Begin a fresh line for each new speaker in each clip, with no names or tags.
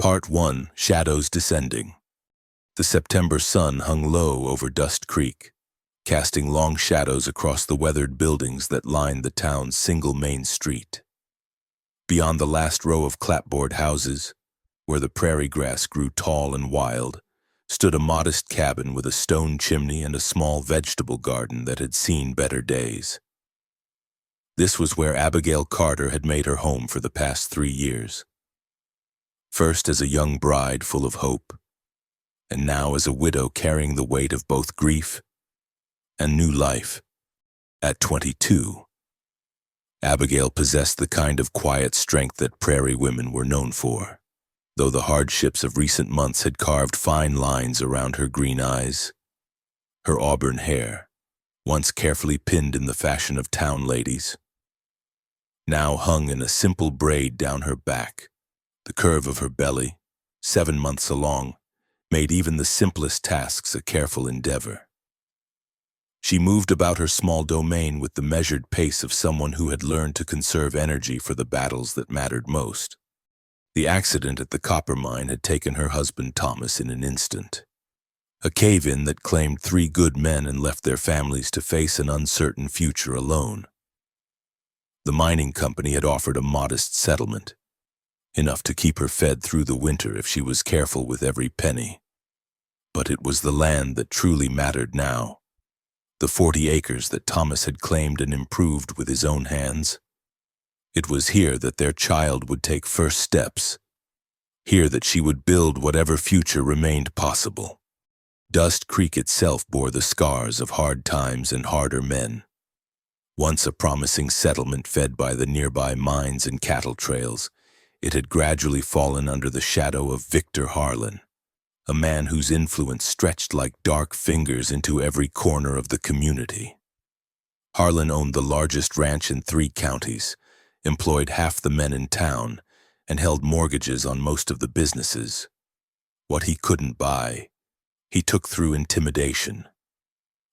Part 1. Shadows Descending. The September sun hung low over Dust Creek, casting long shadows across the weathered buildings that lined the town's single main street. Beyond the last row of clapboard houses, where the prairie grass grew tall and wild, stood a modest cabin with a stone chimney and a small vegetable garden that had seen better days. This was where Abigail Carter had made her home for the past 3 years. First as a young bride full of hope, and now as a widow carrying the weight of both grief and new life. At 22, Abigail possessed the kind of quiet strength that prairie women were known for, though the hardships of recent months had carved fine lines around her green eyes. Her auburn hair, once carefully pinned in the fashion of town ladies, now hung in a simple braid down her back. The curve of her belly, 7 months along, made even the simplest tasks a careful endeavor. She moved about her small domain with the measured pace of someone who had learned to conserve energy for the battles that mattered most. The accident at the copper mine had taken her husband Thomas in an instant. A cave-in that claimed 3 good men and left their families to face an uncertain future alone. The mining company had offered a modest settlement, enough to keep her fed through the winter if she was careful with every penny. But it was the land that truly mattered now. The 40 acres that Thomas had claimed and improved with his own hands. It was here that their child would take first steps. Here that she would build whatever future remained possible. Dust Creek itself bore the scars of hard times and harder men. Once a promising settlement fed by the nearby mines and cattle trails, it had gradually fallen under the shadow of Victor Harlan, a man whose influence stretched like dark fingers into every corner of the community. Harlan owned the largest ranch in 3 counties, employed half the men in town, and held mortgages on most of the businesses. What he couldn't buy, he took through intimidation.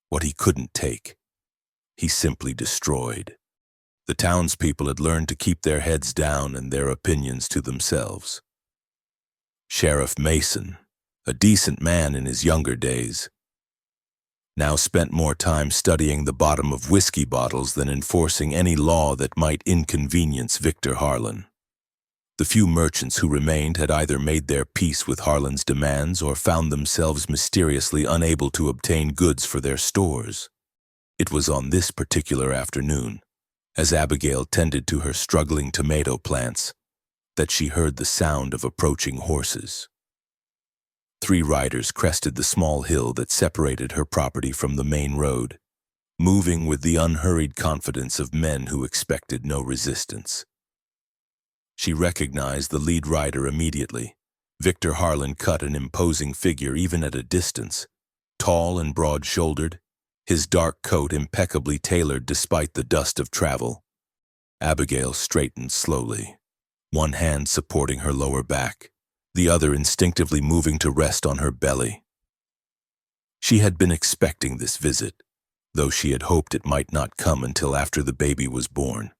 What he couldn't take, he simply destroyed. The townspeople had learned to keep their heads down and their opinions to themselves. Sheriff Mason, a decent man in his younger days, now spent more time studying the bottom of whiskey bottles than enforcing any law that might inconvenience Victor Harlan. The few merchants who remained had either made their peace with Harlan's demands or found themselves mysteriously unable to obtain goods for their stores. It was on this particular afternoon, as Abigail tended to her struggling tomato plants, that she heard the sound of approaching horses. 3 riders crested the small hill that separated her property from the main road, moving with the unhurried confidence of men who expected no resistance. She recognized the lead rider immediately. Victor Harlan cut an imposing figure even at a distance, tall and broad-shouldered, his dark coat impeccably tailored despite the dust of travel. Abigail straightened slowly, one hand supporting her lower back, the other instinctively moving to rest on her belly. She had been expecting this visit, though she had hoped it might not come until after the baby was born.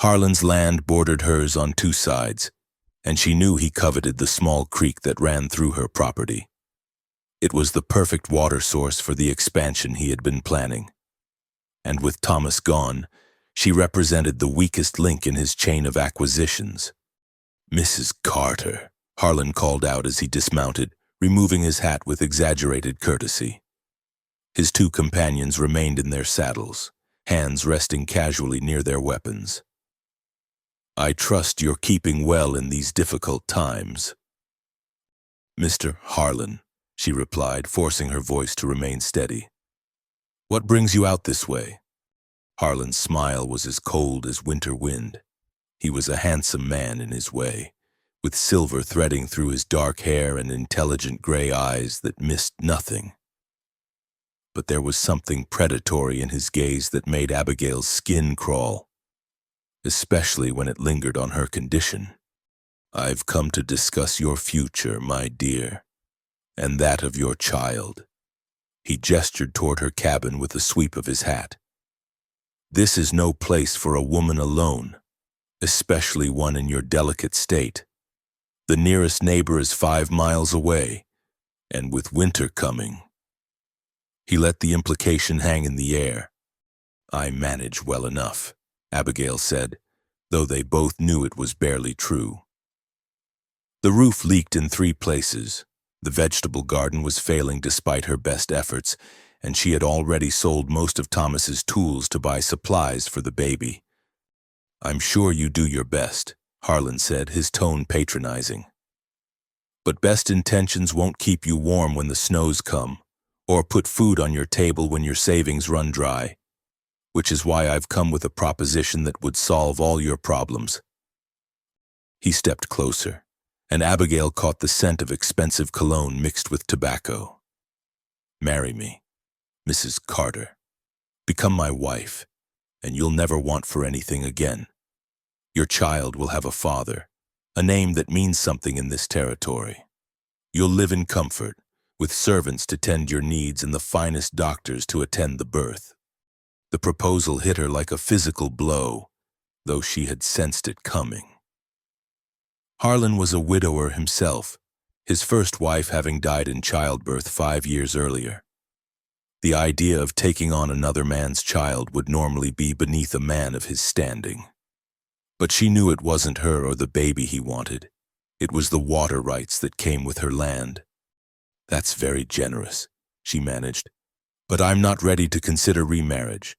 Harlan's land bordered hers on 2 sides, and she knew he coveted the small creek that ran through her property. It was the perfect water source for the expansion he had been planning. And with Thomas gone, she represented the weakest link in his chain of acquisitions. "Mrs. Carter," Harlan called out as he dismounted, removing his hat with exaggerated courtesy. His 2 companions remained in their saddles, hands resting casually near their weapons. "I trust you're keeping well in these difficult times." "Mr. Harlan," she replied, forcing her voice to remain steady. "What brings you out this way?" Harlan's smile was as cold as winter wind. He was a handsome man in his way, with silver threading through his dark hair and intelligent gray eyes that missed nothing. But there was something predatory in his gaze that made Abigail's skin crawl, especially when it lingered on her condition. "I've come to discuss your future, my dear, and that of your child." He gestured toward her cabin with a sweep of his hat. "This is no place for a woman alone, especially one in your delicate state. The nearest neighbor is 5 miles away, and with winter coming. He let the implication hang in the air. I manage well enough, Abigail said, though they both knew it was barely true. The roof leaked in 3 places. The vegetable garden was failing despite her best efforts, and she had already sold most of Thomas's tools to buy supplies for the baby. I'm sure you do your best, Harlan said, his tone patronizing. But best intentions won't keep you warm when the snows come, or put food on your table when your savings run dry, which is why I've come with a proposition that would solve all your problems. He stepped closer, and Abigail caught the scent of expensive cologne mixed with tobacco. Marry me, Mrs. Carter. Become my wife, and you'll never want for anything again. Your child will have a father, a name that means something in this territory. You'll live in comfort, with servants to tend your needs and the finest doctors to attend the birth. The proposal hit her like a physical blow, though she had sensed it coming. Harlan was a widower himself, his first wife having died in childbirth 5 years earlier. The idea of taking on another man's child would normally be beneath a man of his standing. But she knew it wasn't her or the baby he wanted. It was the water rights that came with her land. That's very generous, she managed. But I'm not ready to consider remarriage.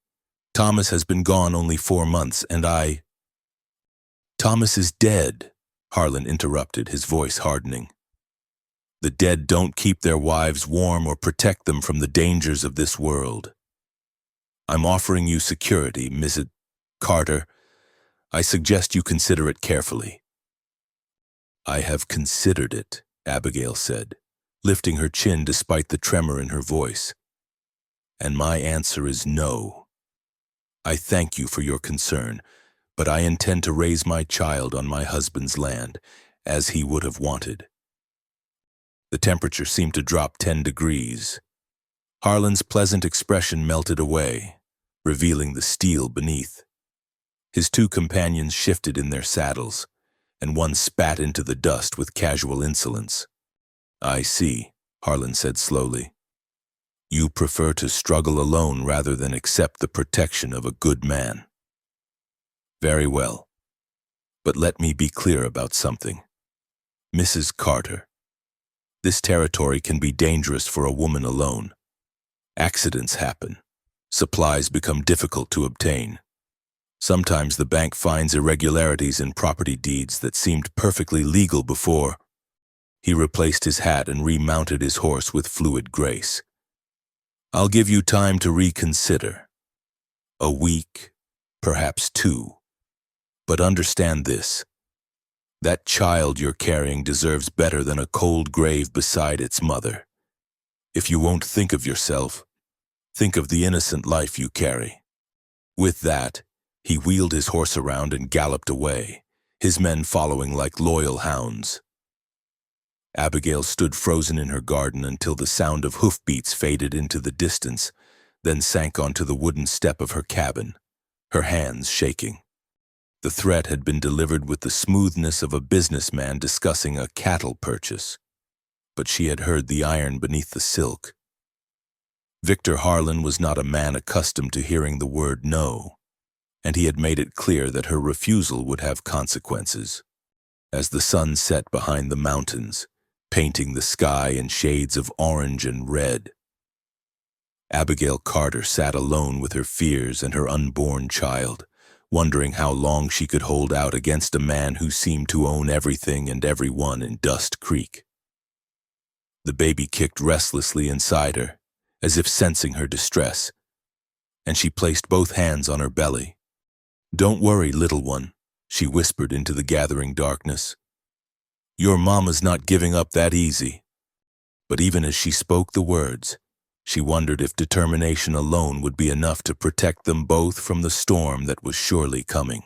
Thomas has been gone only 4 months, and Thomas is dead, Harlan interrupted, his voice hardening. The dead don't keep their wives warm or protect them from the dangers of this world. I'm offering you security, Mrs. Carter. I suggest you consider it carefully. I have considered it, Abigail said, lifting her chin despite the tremor in her voice. And my answer is no. I thank you for your concern, but I intend to raise my child on my husband's land, as he would have wanted. The temperature seemed to drop 10 degrees. Harlan's pleasant expression melted away, revealing the steel beneath. His 2 companions shifted in their saddles, and one spat into the dust with casual insolence. I see, Harlan said slowly. You prefer to struggle alone rather than accept the protection of a good man. Very well. But let me be clear about something. Mrs. Carter, this territory can be dangerous for a woman alone. Accidents happen. Supplies become difficult to obtain. Sometimes the bank finds irregularities in property deeds that seemed perfectly legal before. He replaced his hat and remounted his horse with fluid grace. I'll give you time to reconsider. A week, perhaps 2. But understand this. That child you're carrying deserves better than a cold grave beside its mother. If you won't think of yourself, think of the innocent life you carry. With that, he wheeled his horse around and galloped away, his men following like loyal hounds. Abigail stood frozen in her garden until the sound of hoofbeats faded into the distance, then sank onto the wooden step of her cabin, her hands shaking. The threat had been delivered with the smoothness of a businessman discussing a cattle purchase, but she had heard the iron beneath the silk. Victor Harlan was not a man accustomed to hearing the word no, and he had made it clear that her refusal would have consequences. As the sun set behind the mountains, painting the sky in shades of orange and red, Abigail Carter sat alone with her fears and her unborn child, wondering how long she could hold out against a man who seemed to own everything and everyone in Dust Creek. The baby kicked restlessly inside her, as if sensing her distress, and she placed both hands on her belly. Don't worry, little one, she whispered into the gathering darkness. Your mama's not giving up that easy. But even as she spoke the words, she wondered if determination alone would be enough to protect them both from the storm that was surely coming.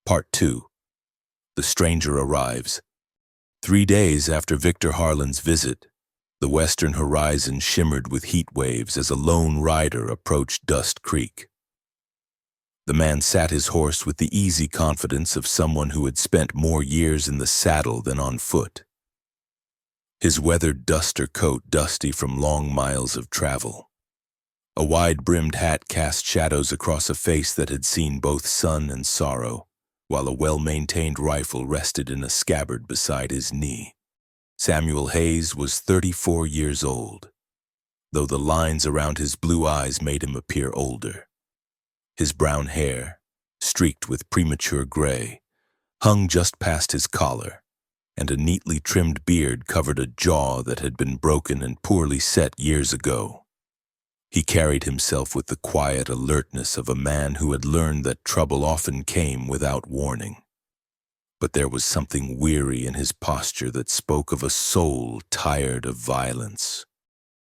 Part 2. The stranger arrives. 3 days after Victor Harlan's visit, the western horizon shimmered with heat waves as a lone rider approached Dust Creek. The man sat his horse with the easy confidence of someone who had spent more years in the saddle than on foot. His weathered duster coat dusty from long miles of travel. A wide-brimmed hat cast shadows across a face that had seen both sun and sorrow, while a well-maintained rifle rested in a scabbard beside his knee. Samuel Hayes was 34 years old, though the lines around his blue eyes made him appear older. His brown hair, streaked with premature gray, hung just past his collar, and a neatly trimmed beard covered a jaw that had been broken and poorly set years ago. He carried himself with the quiet alertness of a man who had learned that trouble often came without warning. But there was something weary in his posture that spoke of a soul tired of violence.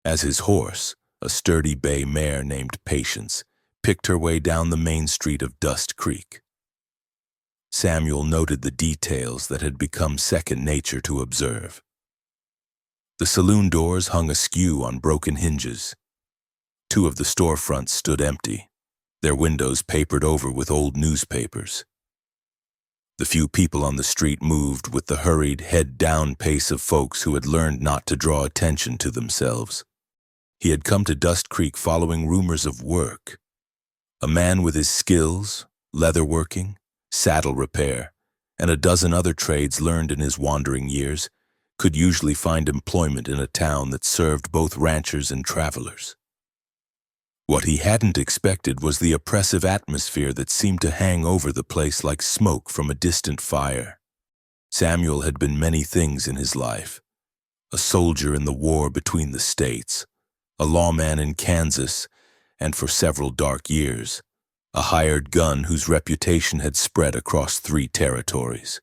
As his horse, a sturdy bay mare named Patience, picked her way down the main street of Dust Creek, Samuel noted the details that had become second nature to observe. The saloon doors hung askew on broken hinges. Two of the storefronts stood empty, their windows papered over with old newspapers. The few people on the street moved with the hurried, head-down pace of folks who had learned not to draw attention to themselves. He had come to Dust Creek following rumors of work. A man with his skills, leatherworking, saddle repair, and a dozen other trades learned in his wandering years could usually find employment in a town that served both ranchers and travelers. What he hadn't expected was the oppressive atmosphere that seemed to hang over the place like smoke from a distant fire. Samuel had been many things in his life: a soldier in the war between the states, a lawman in Kansas, and for several dark years, a hired gun whose reputation had spread across 3 territories.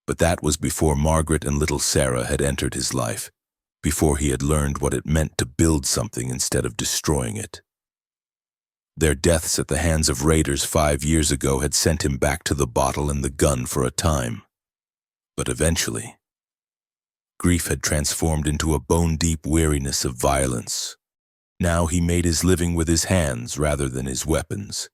But that was before Margaret and little Sarah had entered his life, before he had learned what it meant to build something instead of destroying it. Their deaths at the hands of raiders 5 years ago had sent him back to the bottle and the gun for a time. But eventually, grief had transformed into a bone-deep weariness of violence. Now he made his living with his hands rather than his weapons,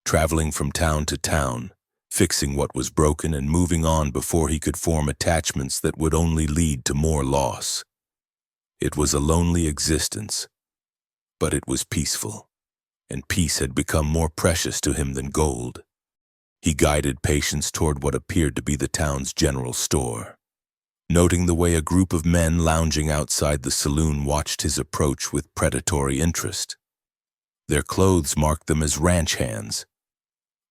traveling from town to town, fixing what was broken and moving on before he could form attachments that would only lead to more loss. It was a lonely existence, but it was peaceful, and peace had become more precious to him than gold. He guided Patience toward what appeared to be the town's general store, noting the way a group of men lounging outside the saloon watched his approach with predatory interest. Their clothes marked them as ranch hands,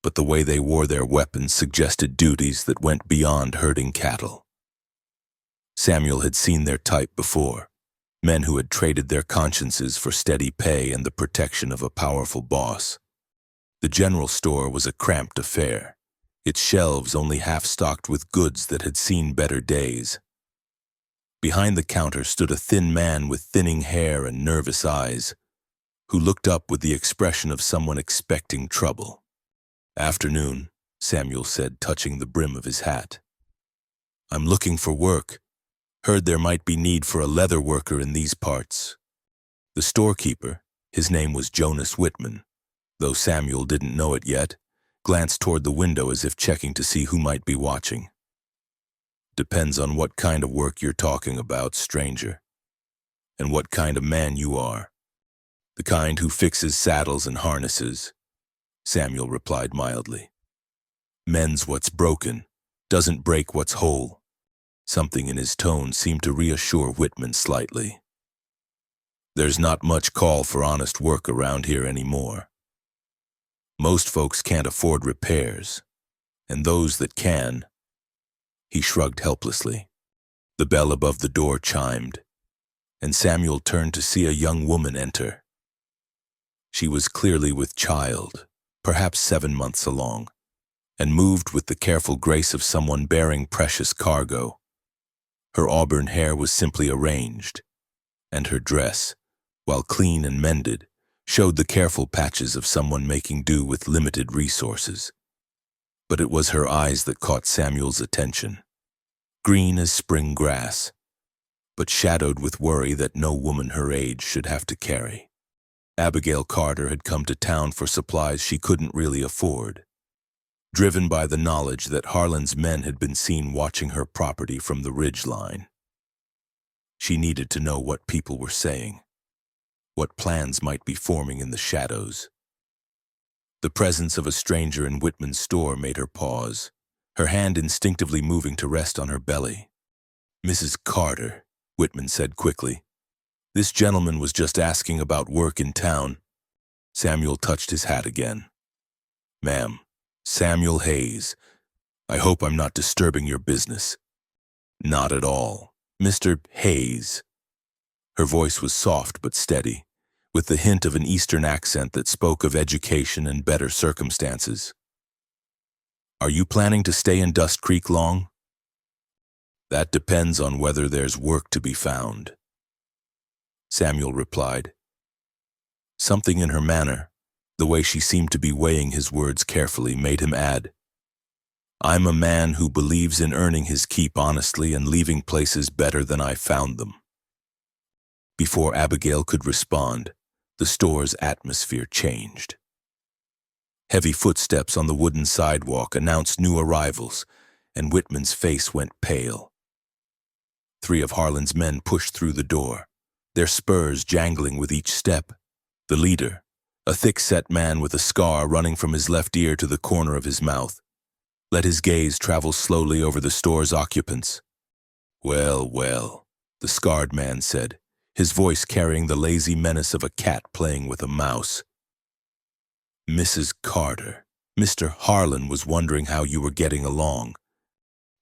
but the way they wore their weapons suggested duties that went beyond herding cattle. Samuel had seen their type before: men who had traded their consciences for steady pay and the protection of a powerful boss. The general store was a cramped affair, its shelves only half-stocked with goods that had seen better days. Behind the counter stood a thin man with thinning hair and nervous eyes, who looked up with the expression of someone expecting trouble. "Afternoon," Samuel said, touching the brim of his hat. "I'm looking for work. Heard there might be need for a leather worker in these parts." The storekeeper, his name was Jonas Whitman, though Samuel didn't know it yet, glanced toward the window as if checking to see who might be watching. "Depends on what kind of work you're talking about, stranger, and what kind of man you are." "The kind who fixes saddles and harnesses," Samuel replied mildly. "Mends what's broken, doesn't break what's whole." Something in his tone seemed to reassure Whitman slightly. "There's not much call for honest work around here anymore. Most folks can't afford repairs, and those that can—" He shrugged helplessly. The bell above the door chimed, and Samuel turned to see a young woman enter. She was clearly with child, perhaps 7 months along, and moved with the careful grace of someone bearing precious cargo. Her auburn hair was simply arranged, and her dress, while clean and mended, showed the careful patches of someone making do with limited resources. But it was her eyes that caught Samuel's attention, green as spring grass, but shadowed with worry that no woman her age should have to carry. Abigail Carter had come to town for supplies she couldn't really afford, driven by the knowledge that Harlan's men had been seen watching her property from the ridge line. She needed to know what people were saying, what plans might be forming in the shadows. The presence of a stranger in Whitman's store made her pause, her hand instinctively moving to rest on her belly. "Mrs. Carter," Whitman said quickly. "This gentleman was just asking about work in town." Samuel touched his hat again. "Ma'am, Samuel Hayes. I hope I'm not disturbing your business." "Not at all. Mr. Hayes." Her voice was soft but steady, with the hint of an Eastern accent that spoke of education and better circumstances. "Are you planning to stay in Dust Creek long?" "That depends on whether there's work to be found," Samuel replied. Something in her manner, the way she seemed to be weighing his words carefully, made him add, "I'm a man who believes in earning his keep honestly and leaving places better than I found them." Before Abigail could respond, the store's atmosphere changed. Heavy footsteps on the wooden sidewalk announced new arrivals, and Whitman's face went pale. 3 of Harlan's men pushed through the door, their spurs jangling with each step. The leader, a thick-set man with a scar running from his left ear to the corner of his mouth, let his gaze travel slowly over the store's occupants. "Well, well," the scarred man said, his voice carrying the lazy menace of a cat playing with a mouse. "Mrs. Carter, Mr. Harlan was wondering how you were getting along."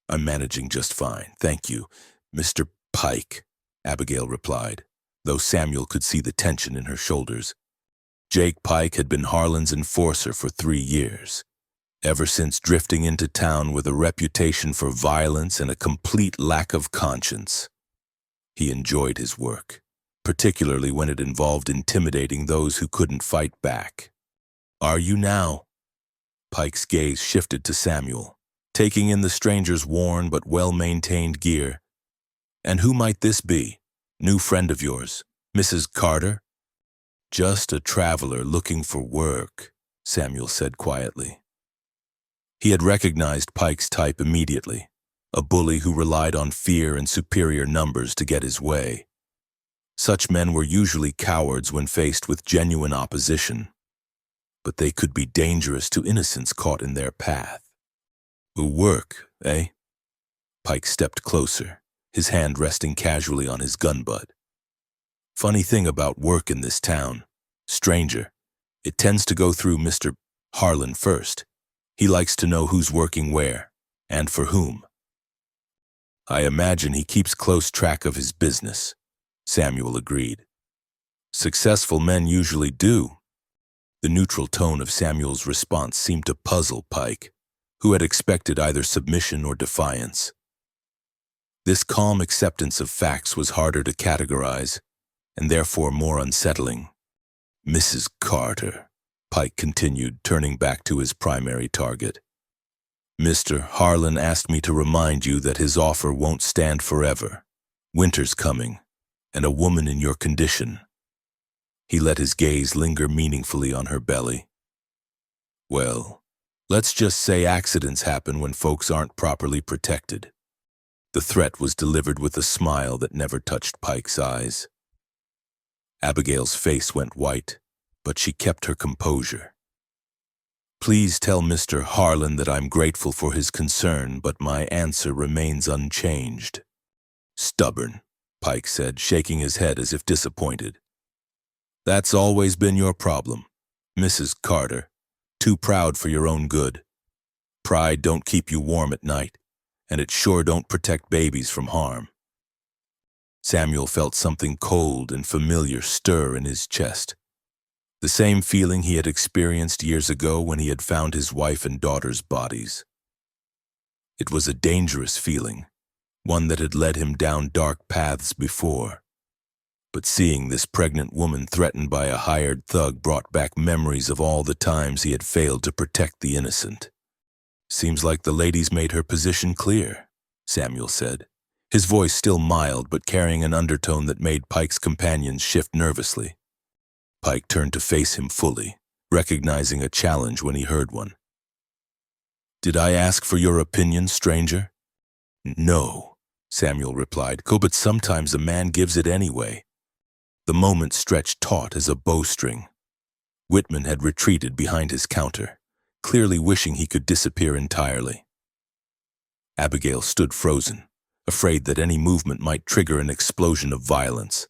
"I'm managing just fine, thank you, Mr. Pike," Abigail replied, though Samuel could see the tension in her shoulders. Jake Pike had been Harlan's enforcer for 3 years, ever since drifting into town with a reputation for violence and a complete lack of conscience. He enjoyed his work, particularly when it involved intimidating those who couldn't fight back. "Are you now?" Pike's gaze shifted to Samuel, taking in the stranger's worn but well-maintained gear. "And who might this be? New friend of yours, Mrs. Carter?" "Just a traveler looking for work," Samuel said quietly. He had recognized Pike's type immediately, a bully who relied on fear and superior numbers to get his way. Such men were usually cowards when faced with genuine opposition, but they could be dangerous to innocents caught in their path. "Work, eh?" Pike stepped closer, his hand resting casually on his gun butt. "Funny thing about work in this town, stranger, it tends to go through Mr. Harlan first. He likes to know who's working where, and for whom." "I imagine he keeps close track of his business," Samuel agreed. "Successful men usually do." The neutral tone of Samuel's response seemed to puzzle Pike, who had expected either submission or defiance. This calm acceptance of facts was harder to categorize, and therefore more unsettling. "Mrs. Carter," Pike continued, turning back to his primary target. "Mr. Harlan asked me to remind you that his offer won't stand forever. Winter's coming, and a woman in your condition." He let his gaze linger meaningfully on her belly. "Well, let's just say accidents happen when folks aren't properly protected." The threat was delivered with a smile that never touched Pike's eyes. Abigail's face went white, but she kept her composure. "Please tell Mr. Harlan that I'm grateful for his concern, but my answer remains unchanged." "Stubborn," Pike said, shaking his head as if disappointed. "That's always been your problem, Mrs. Carter. Too proud for your own good. Pride don't keep you warm at night, and it sure don't protect babies from harm." Samuel felt something cold and familiar stir in his chest. The same feeling he had experienced years ago when he had found his wife and daughter's bodies. It was a dangerous feeling, one that had led him down dark paths before. But seeing this pregnant woman threatened by a hired thug brought back memories of all the times he had failed to protect the innocent. "Seems like the lady's made her position clear," Samuel said, his voice still mild but carrying an undertone that made Pike's companions shift nervously. Pike turned to face him fully, recognizing a challenge when he heard one. "Did I ask for your opinion, stranger?" "No," Samuel replied, "but sometimes a man gives it anyway." The moment stretched taut as a bowstring. Whitman had retreated behind his counter, clearly wishing he could disappear entirely. Abigail stood frozen, afraid that any movement might trigger an explosion of violence.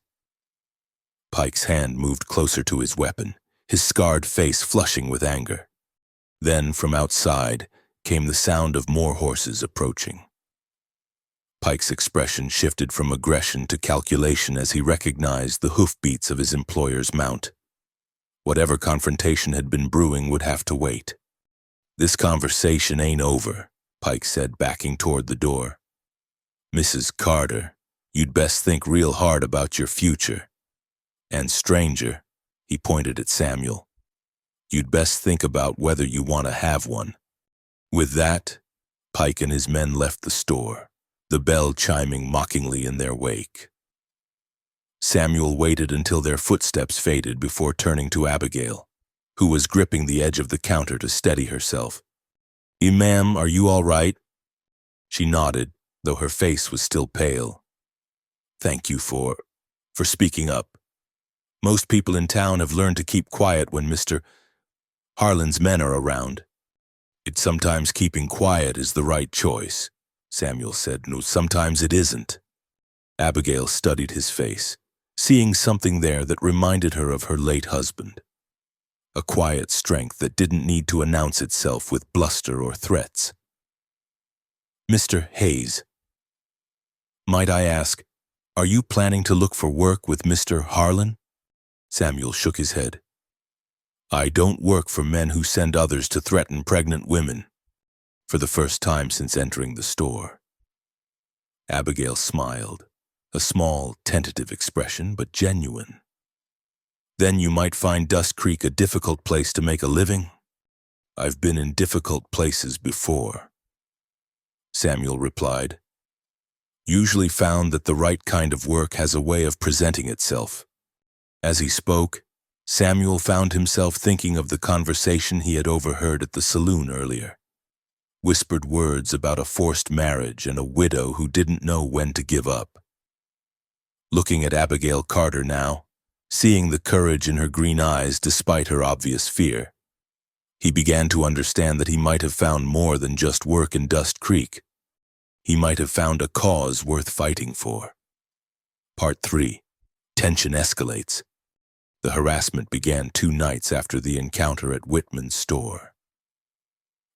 Pike's hand moved closer to his weapon, his scarred face flushing with anger. Then, from outside, came the sound of more horses approaching. Pike's expression shifted from aggression to calculation as he recognized the hoofbeats of his employer's mount. Whatever confrontation had been brewing would have to wait. "This conversation ain't over," Pike said, backing toward the door. "Mrs. Carter, you'd best think real hard about your future. And stranger," he pointed at Samuel, "you'd best think about whether you want to have one." With that, Pike and his men left the store, the bell chiming mockingly in their wake. Samuel waited until their footsteps faded before turning to Abigail, who was gripping the edge of the counter to steady herself. "Ma'am, are you all right?" She nodded, though her face was still pale. "Thank you for speaking up. Most people in town have learned to keep quiet when Mr. Harlan's men are around. It's sometimes keeping quiet is the right choice," Samuel said. "No, sometimes it isn't." Abigail studied his face, seeing something there that reminded her of her late husband. A quiet strength that didn't need to announce itself with bluster or threats. "Mr. Hayes, might I ask, are you planning to look for work with Mr. Harlan?" Samuel shook his head. "I don't work for men who send others to threaten pregnant women," for the first time since entering the store. Abigail smiled, a small, tentative expression, but genuine. "Then you might find Dust Creek a difficult place to make a living?" "I've been in difficult places before," Samuel replied. "Usually found that the right kind of work has a way of presenting itself." As he spoke, Samuel found himself thinking of the conversation he had overheard at the saloon earlier. Whispered words about a forced marriage and a widow who didn't know when to give up. Looking at Abigail Carter now, seeing the courage in her green eyes despite her obvious fear, he began to understand that he might have found more than just work in Dust Creek. He might have found a cause worth fighting for. Part 3. Tension escalates. The harassment began 2 nights after the encounter at Whitman's store.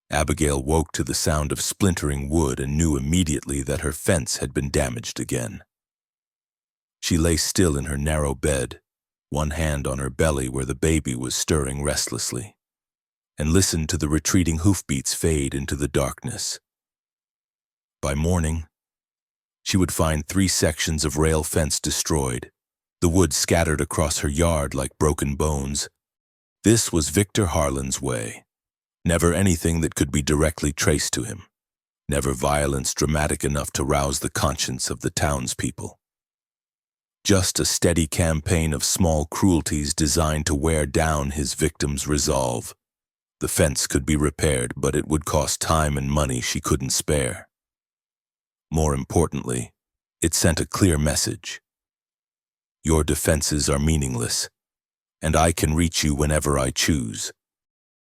Abigail woke to the sound of splintering wood and knew immediately that her fence had been damaged again. She lay still in her narrow bed, one hand on her belly where the baby was stirring restlessly, and listened to the retreating hoofbeats fade into the darkness. By morning, she would find 3 sections of rail fence destroyed, the wood scattered across her yard like broken bones. This was Victor Harlan's way. Never anything that could be directly traced to him. Never violence dramatic enough to rouse the conscience of the townspeople. Just a steady campaign of small cruelties designed to wear down his victim's resolve. The fence could be repaired, but it would cost time and money she couldn't spare. More importantly, it sent a clear message. Your defenses are meaningless, and I can reach you whenever I choose.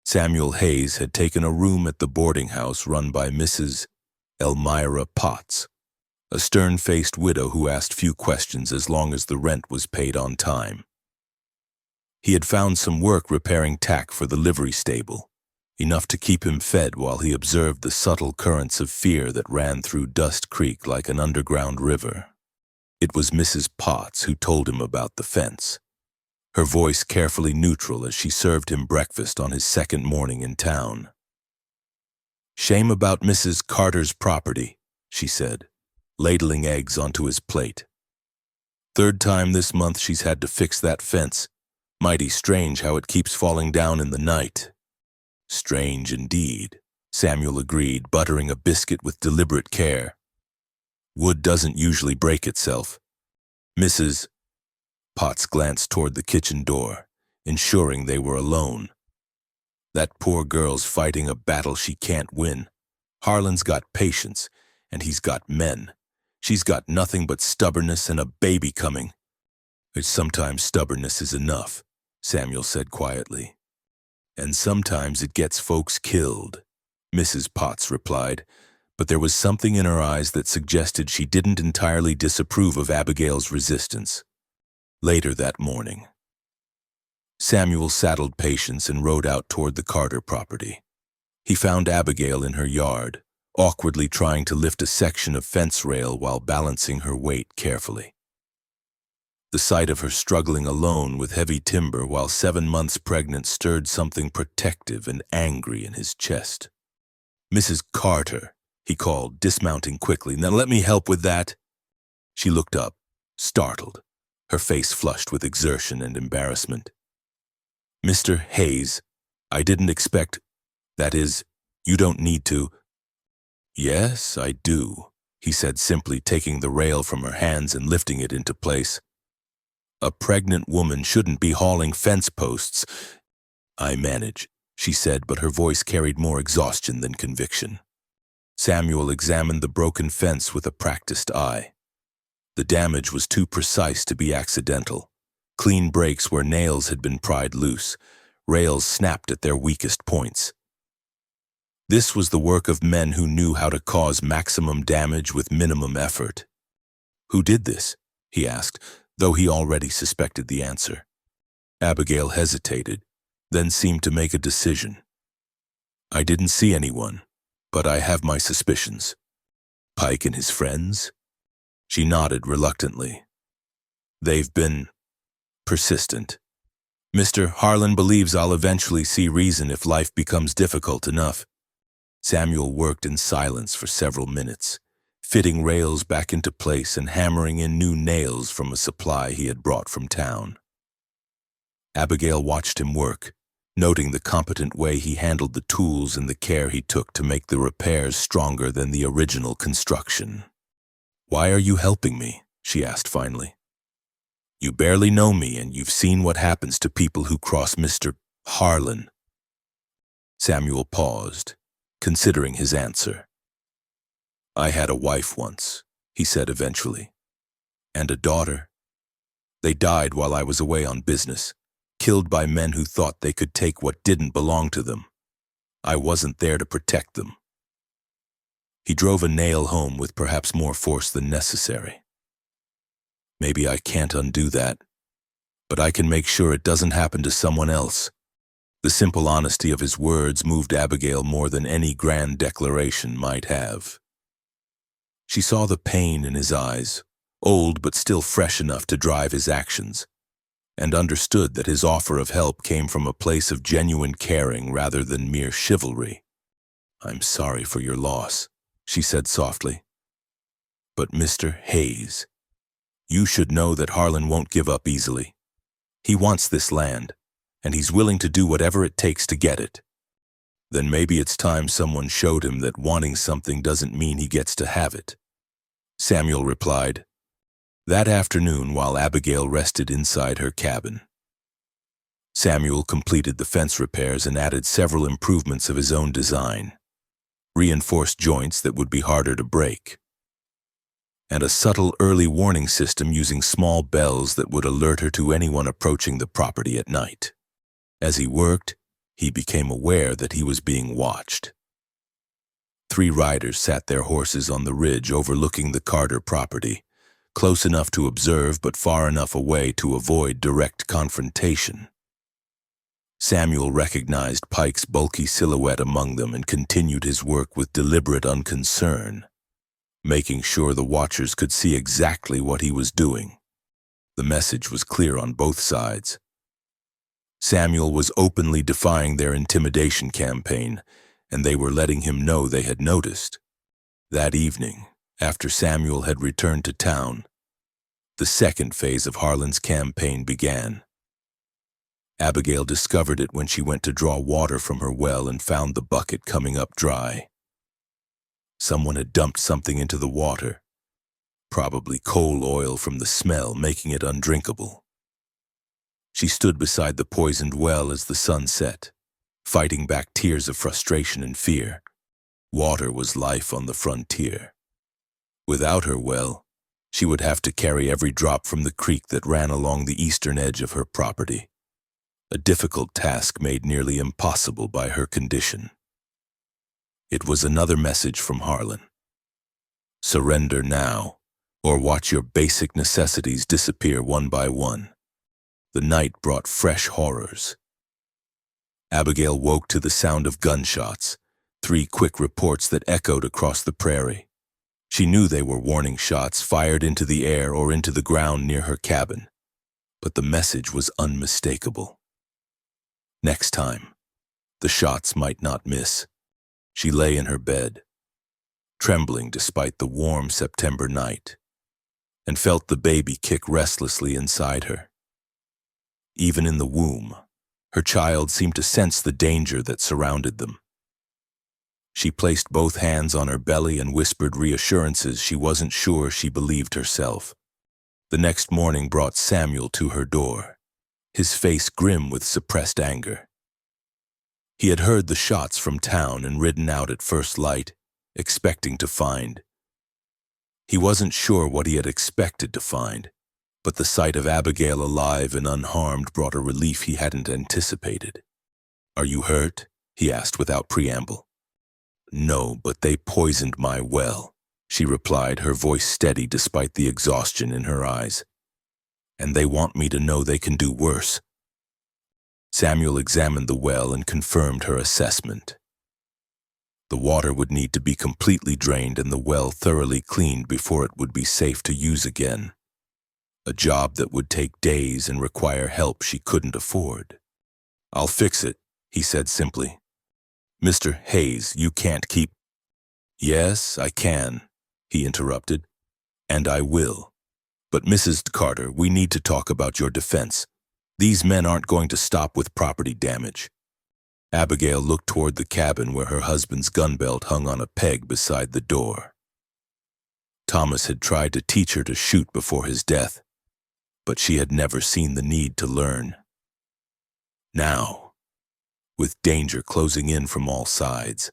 Samuel Hayes had taken a room at the boarding house run by Mrs. Elmira Potts, a stern-faced widow who asked few questions as long as the rent was paid on time. He had found some work repairing tack for the livery stable, enough to keep him fed while he observed the subtle currents of fear that ran through Dust Creek like an underground river. It was Mrs. Potts who told him about the fence, her voice carefully neutral as she served him breakfast on his second morning in town. "Shame about Mrs. Carter's property," she said, ladling eggs onto his plate. "3rd time this month she's had to fix that fence. Mighty strange how it keeps falling down in the night." "Strange indeed," Samuel agreed, buttering a biscuit with deliberate care. "Wood doesn't usually break itself. Mrs. Potts glanced toward the kitchen door, ensuring they were alone. That poor girl's fighting a battle she can't win. Harlan's got patience, and he's got men. She's got nothing but stubbornness and a baby coming. Sometimes stubbornness is enough, Samuel said quietly. And sometimes it gets folks killed, Mrs. Potts replied, but there was something in her eyes that suggested she didn't entirely disapprove of Abigail's resistance. Later that morning, Samuel saddled Patience and rode out toward the Carter property. He found Abigail in her yard, awkwardly trying to lift a section of fence rail while balancing her weight carefully. The sight of her struggling alone with heavy timber while 7 months pregnant stirred something protective and angry in his chest. "Mrs. Carter," he called, dismounting quickly. "Now let me help with that." She looked up, startled, her face flushed with exertion and embarrassment. "Mr. Hayes, I didn't expect, that is, you don't need to." "Yes, I do," he said simply, taking the rail from her hands and lifting it into place. "A pregnant woman shouldn't be hauling fence posts." "I manage," she said, but her voice carried more exhaustion than conviction. Samuel examined the broken fence with a practiced eye. The damage was too precise to be accidental. Clean breaks where nails had been pried loose. Rails snapped at their weakest points. This was the work of men who knew how to cause maximum damage with minimum effort. "Who did this?" he asked, though he already suspected the answer. Abigail hesitated, then seemed to make a decision. "I didn't see anyone, but I have my suspicions." "Pike and his friends?" She nodded reluctantly. "They've been persistent. Mr. Harlan believes I'll eventually see reason if life becomes difficult enough." Samuel worked in silence for several minutes, fitting rails back into place and hammering in new nails from a supply he had brought from town. Abigail watched him work, noting the competent way he handled the tools and the care he took to make the repairs stronger than the original construction. "Why are you helping me?" she asked finally. "You barely know me, and you've seen what happens to people who cross Mr. Harlan." Samuel paused, considering his answer. "I had a wife once," he said eventually, "and a daughter. They died while I was away on business, killed by men who thought they could take what didn't belong to them. I wasn't there to protect them." He drove a nail home with perhaps more force than necessary. "Maybe I can't undo that, but I can make sure it doesn't happen to someone else." The simple honesty of his words moved Abigail more than any grand declaration might have. She saw the pain in his eyes, old but still fresh enough to drive his actions, and understood that his offer of help came from a place of genuine caring rather than mere chivalry. "I'm sorry for your loss," she said softly. "But Mr. Hayes, you should know that Harlan won't give up easily. He wants this land, and he's willing to do whatever it takes to get it. Then maybe it's time someone showed him that wanting something doesn't mean he gets to have it." Samuel replied, that afternoon while Abigail rested inside her cabin. Samuel completed the fence repairs and added several improvements of his own design, reinforced joints that would be harder to break, and a subtle early warning system using small bells that would alert her to anyone approaching the property at night. As he worked, he became aware that he was being watched. 3 riders sat their horses on the ridge overlooking the Carter property, close enough to observe but far enough away to avoid direct confrontation. Samuel recognized Pike's bulky silhouette among them and continued his work with deliberate unconcern, making sure the watchers could see exactly what he was doing. The message was clear on both sides. Samuel was openly defying their intimidation campaign, and they were letting him know they had noticed. That evening, after Samuel had returned to town, the second phase of Harlan's campaign began. Abigail discovered it when she went to draw water from her well and found the bucket coming up dry. Someone had dumped something into the water, probably coal oil from the smell, making it undrinkable. She stood beside the poisoned well as the sun set, fighting back tears of frustration and fear. Water was life on the frontier. Without her well, she would have to carry every drop from the creek that ran along the eastern edge of her property, a difficult task made nearly impossible by her condition. It was another message from Harlan. Surrender now, or watch your basic necessities disappear one by one. The night brought fresh horrors. Abigail woke to the sound of gunshots, 3 quick reports that echoed across the prairie. She knew they were warning shots fired into the air or into the ground near her cabin, but the message was unmistakable. Next time, the shots might not miss. She lay in her bed, trembling despite the warm September night, and felt the baby kick restlessly inside her. Even in the womb, her child seemed to sense the danger that surrounded them. She placed both hands on her belly and whispered reassurances she wasn't sure she believed herself. The next morning brought Samuel to her door, his face grim with suppressed anger. He had heard the shots from town and ridden out at first light, expecting to find. He wasn't sure what he had expected to find, but the sight of Abigail alive and unharmed brought a relief he hadn't anticipated. "Are you hurt?" he asked without preamble. "No, but they poisoned my well," she replied, her voice steady despite the exhaustion in her eyes. "And they want me to know they can do worse." Samuel examined the well and confirmed her assessment. The water would need to be completely drained and the well thoroughly cleaned before it would be safe to use again. A job that would take days and require help she couldn't afford. "I'll fix it," he said simply. "Mr. Hayes, you can't keep—" "Yes, I can," he interrupted, "and I will. But Mrs. Carter, we need to talk about your defense. These men aren't going to stop with property damage." Abigail looked toward the cabin where her husband's gun belt hung on a peg beside the door. Thomas had tried to teach her to shoot before his death, but she had never seen the need to learn. Now, with danger closing in from all sides,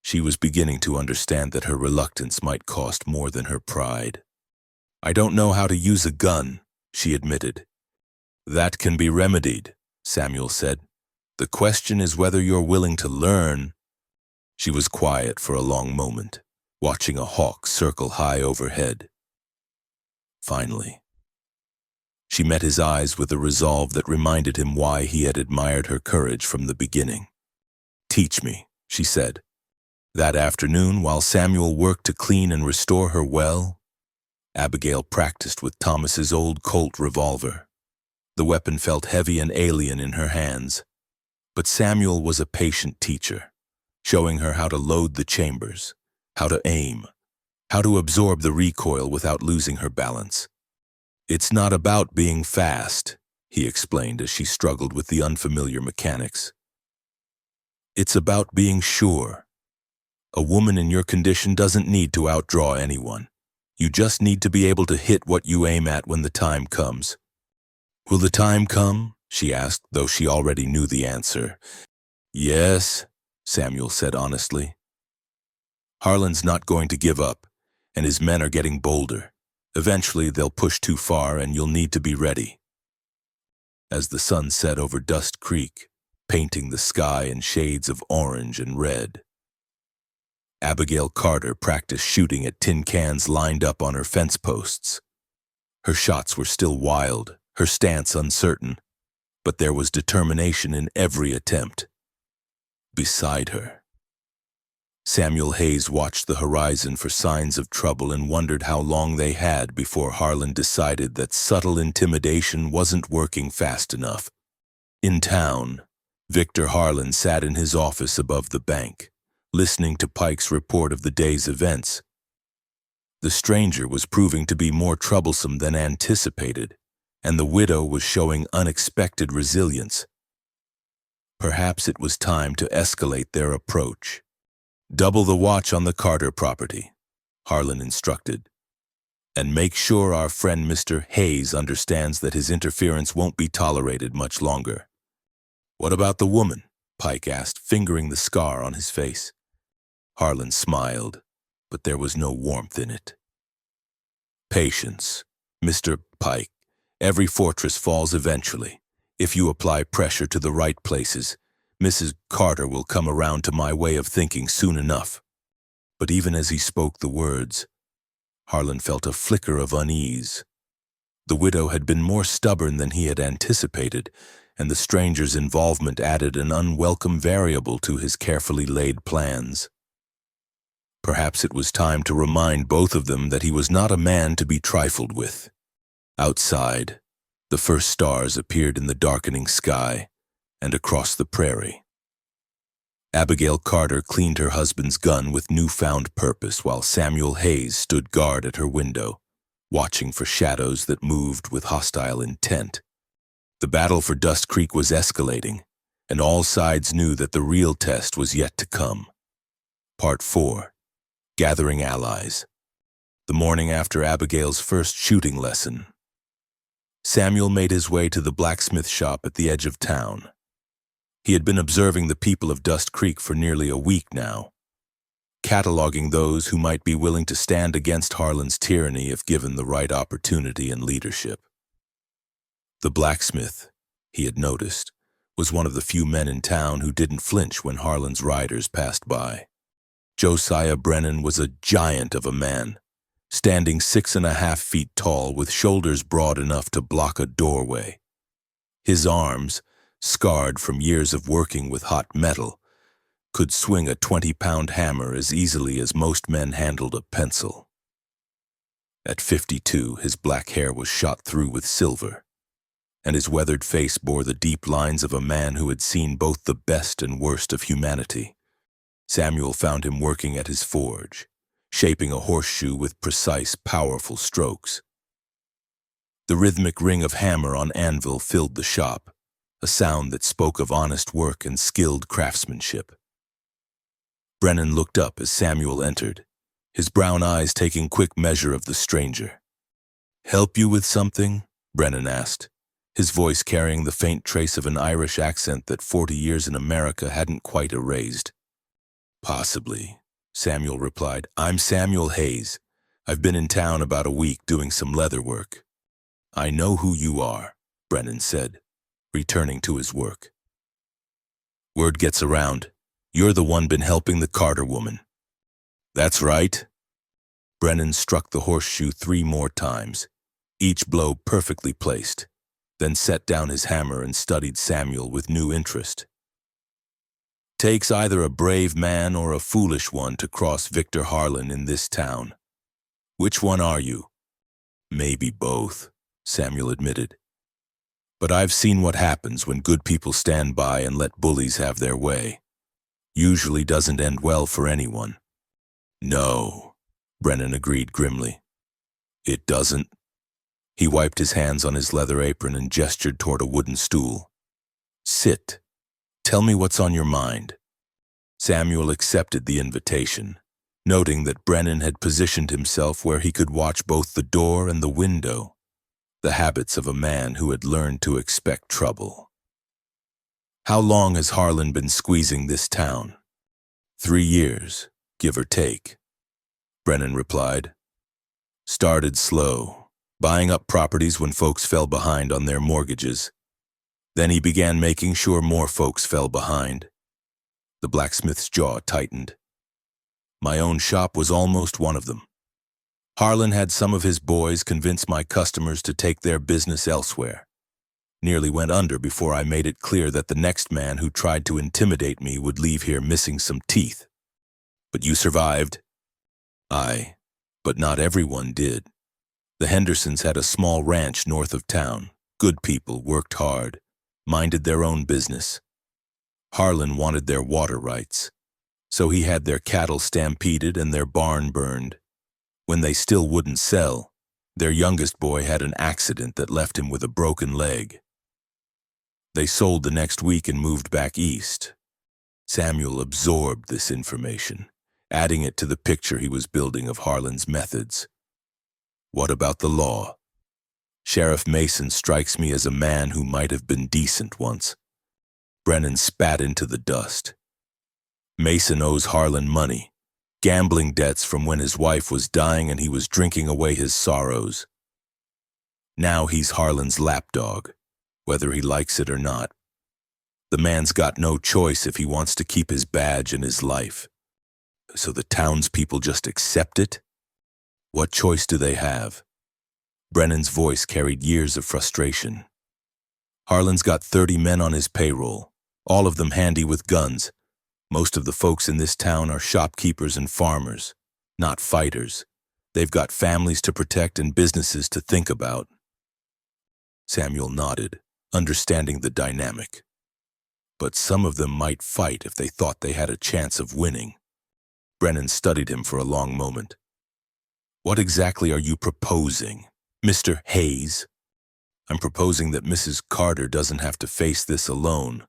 she was beginning to understand that her reluctance might cost more than her pride. "I don't know how to use a gun," she admitted. "That can be remedied," Samuel said. "The question is whether you're willing to learn." She was quiet for a long moment, watching a hawk circle high overhead. Finally, she met his eyes with a resolve that reminded him why he had admired her courage from the beginning. "Teach me," she said. That afternoon, while Samuel worked to clean and restore her well, Abigail practiced with Thomas's old Colt revolver. The weapon felt heavy and alien in her hands, but Samuel was a patient teacher, showing her how to load the chambers, how to aim, how to absorb the recoil without losing her balance. "It's not about being fast," he explained as she struggled with the unfamiliar mechanics. "It's about being sure. A woman in your condition doesn't need to outdraw anyone. You just need to be able to hit what you aim at when the time comes." "Will the time come?" she asked, though she already knew the answer. "Yes," Samuel said honestly. "Harlan's not going to give up, and his men are getting bolder. Eventually they'll push too far and you'll need to be ready." As the sun set over Dust Creek, painting the sky in shades of orange and red, Abigail Carter practiced shooting at tin cans lined up on her fence posts. Her shots were still wild, her stance uncertain, but there was determination in every attempt. Beside her, Samuel Hayes watched the horizon for signs of trouble and wondered how long they had before Harlan decided that subtle intimidation wasn't working fast enough. In town, Victor Harlan sat in his office above the bank, listening to Pike's report of the day's events. The stranger was proving to be more troublesome than anticipated, and the widow was showing unexpected resilience. Perhaps it was time to escalate their approach. "Double the watch on the Carter property," Harlan instructed. And make sure our friend Mr. Hayes understands that his interference won't be tolerated much longer." "What about the woman?" Pike asked, fingering the scar on his face. Harlan smiled, but there was no warmth in it. "Patience, Mr. Pike. Every fortress falls eventually. If you apply pressure to the right places, Mrs. Carter will come around to my way of thinking soon enough." But even as he spoke the words, Harlan felt a flicker of unease. The widow had been more stubborn than he had anticipated, and the stranger's involvement added an unwelcome variable to his carefully laid plans. Perhaps it was time to remind both of them that he was not a man to be trifled with. Outside, the first stars appeared in the darkening sky and across the prairie. Abigail Carter cleaned her husband's gun with newfound purpose while Samuel Hayes stood guard at her window, watching for shadows that moved with hostile intent. The battle for Dust Creek was escalating, and all sides knew that the real test was yet to come. Part 4. Gathering Allies. The morning after Abigail's first shooting lesson, Samuel made his way to the blacksmith shop at the edge of town. He had been observing the people of Dust Creek for nearly a week now, cataloging those who might be willing to stand against Harlan's tyranny if given the right opportunity and leadership. The blacksmith, he had noticed, was one of the few men in town who didn't flinch when Harlan's riders passed by. Josiah Brennan was a giant of a man, standing 6.5 feet tall with shoulders broad enough to block a doorway. His arms, scarred from years of working with hot metal, could swing a 20-pound hammer as easily as most men handled a pencil. At 52, his black hair was shot through with silver, and his weathered face bore the deep lines of a man who had seen both the best and worst of humanity. Samuel found him working at his forge, shaping a horseshoe with precise, powerful strokes. The rhythmic ring of hammer on anvil filled the shop, a sound that spoke of honest work and skilled craftsmanship. Brennan looked up as Samuel entered, his brown eyes taking quick measure of the stranger. "Help you with something?" Brennan asked, his voice carrying the faint trace of an Irish accent that 40 years in America hadn't quite erased. "Possibly," Samuel replied. "I'm Samuel Hayes. I've been in town about a week doing some leather work." "I know who you are," Brennan said, returning to his work. "Word gets around. You're the one been helping the Carter woman." "That's right." Brennan struck the horseshoe 3 more times, each blow perfectly placed, then set down his hammer and studied Samuel with new interest. "Takes either a brave man or a foolish one to cross Victor Harlan in this town. Which one are you?" "Maybe both," Samuel admitted. "But I've seen what happens when good people stand by and let bullies have their way. Usually doesn't end well for anyone." "No," Brennan agreed grimly. "It doesn't." He wiped his hands on his leather apron and gestured toward a wooden stool. "Sit. Tell me what's on your mind." Samuel accepted the invitation, noting that Brennan had positioned himself where he could watch both the door and the window, the habits of a man who had learned to expect trouble. "How long has Harlan been squeezing this town?" 3 years, give or take," Brennan replied. "Started slow, buying up properties when folks fell behind on their mortgages. Then he began making sure more folks fell behind." The blacksmith's jaw tightened. "My own shop was almost one of them. Harlan had some of his boys convince my customers to take their business elsewhere. Nearly went under before I made it clear that the next man who tried to intimidate me would leave here missing some teeth. But you survived." "Aye, but not everyone did. The Hendersons had a small ranch north of town. Good people, worked hard, minded their own business. Harlan wanted their water rights, so he had their cattle stampeded and their barn burned. When they still wouldn't sell, their youngest boy had an accident that left him with a broken leg. They sold the next week and moved back east." Samuel absorbed this information, adding it to the picture he was building of Harlan's methods. What about the law? Sheriff Mason strikes me as a man who might have been decent once. Brennan spat into the dust. Mason owes Harlan money, gambling debts from when his wife was dying and he was drinking away his sorrows. Now he's Harlan's lapdog, whether he likes it or not. The man's got no choice if he wants to keep his badge and his life. So the townspeople just accept it? What choice do they have? Brennan's voice carried years of frustration. Harlan's got 30 men on his payroll, all of them handy with guns. Most of the folks in this town are shopkeepers and farmers, not fighters. They've got families to protect and businesses to think about. Samuel nodded, understanding the dynamic. But some of them might fight if they thought they had a chance of winning. Brennan studied him for a long moment. What exactly are you proposing, Mr. Hayes? I'm proposing that Mrs. Carter doesn't have to face this alone,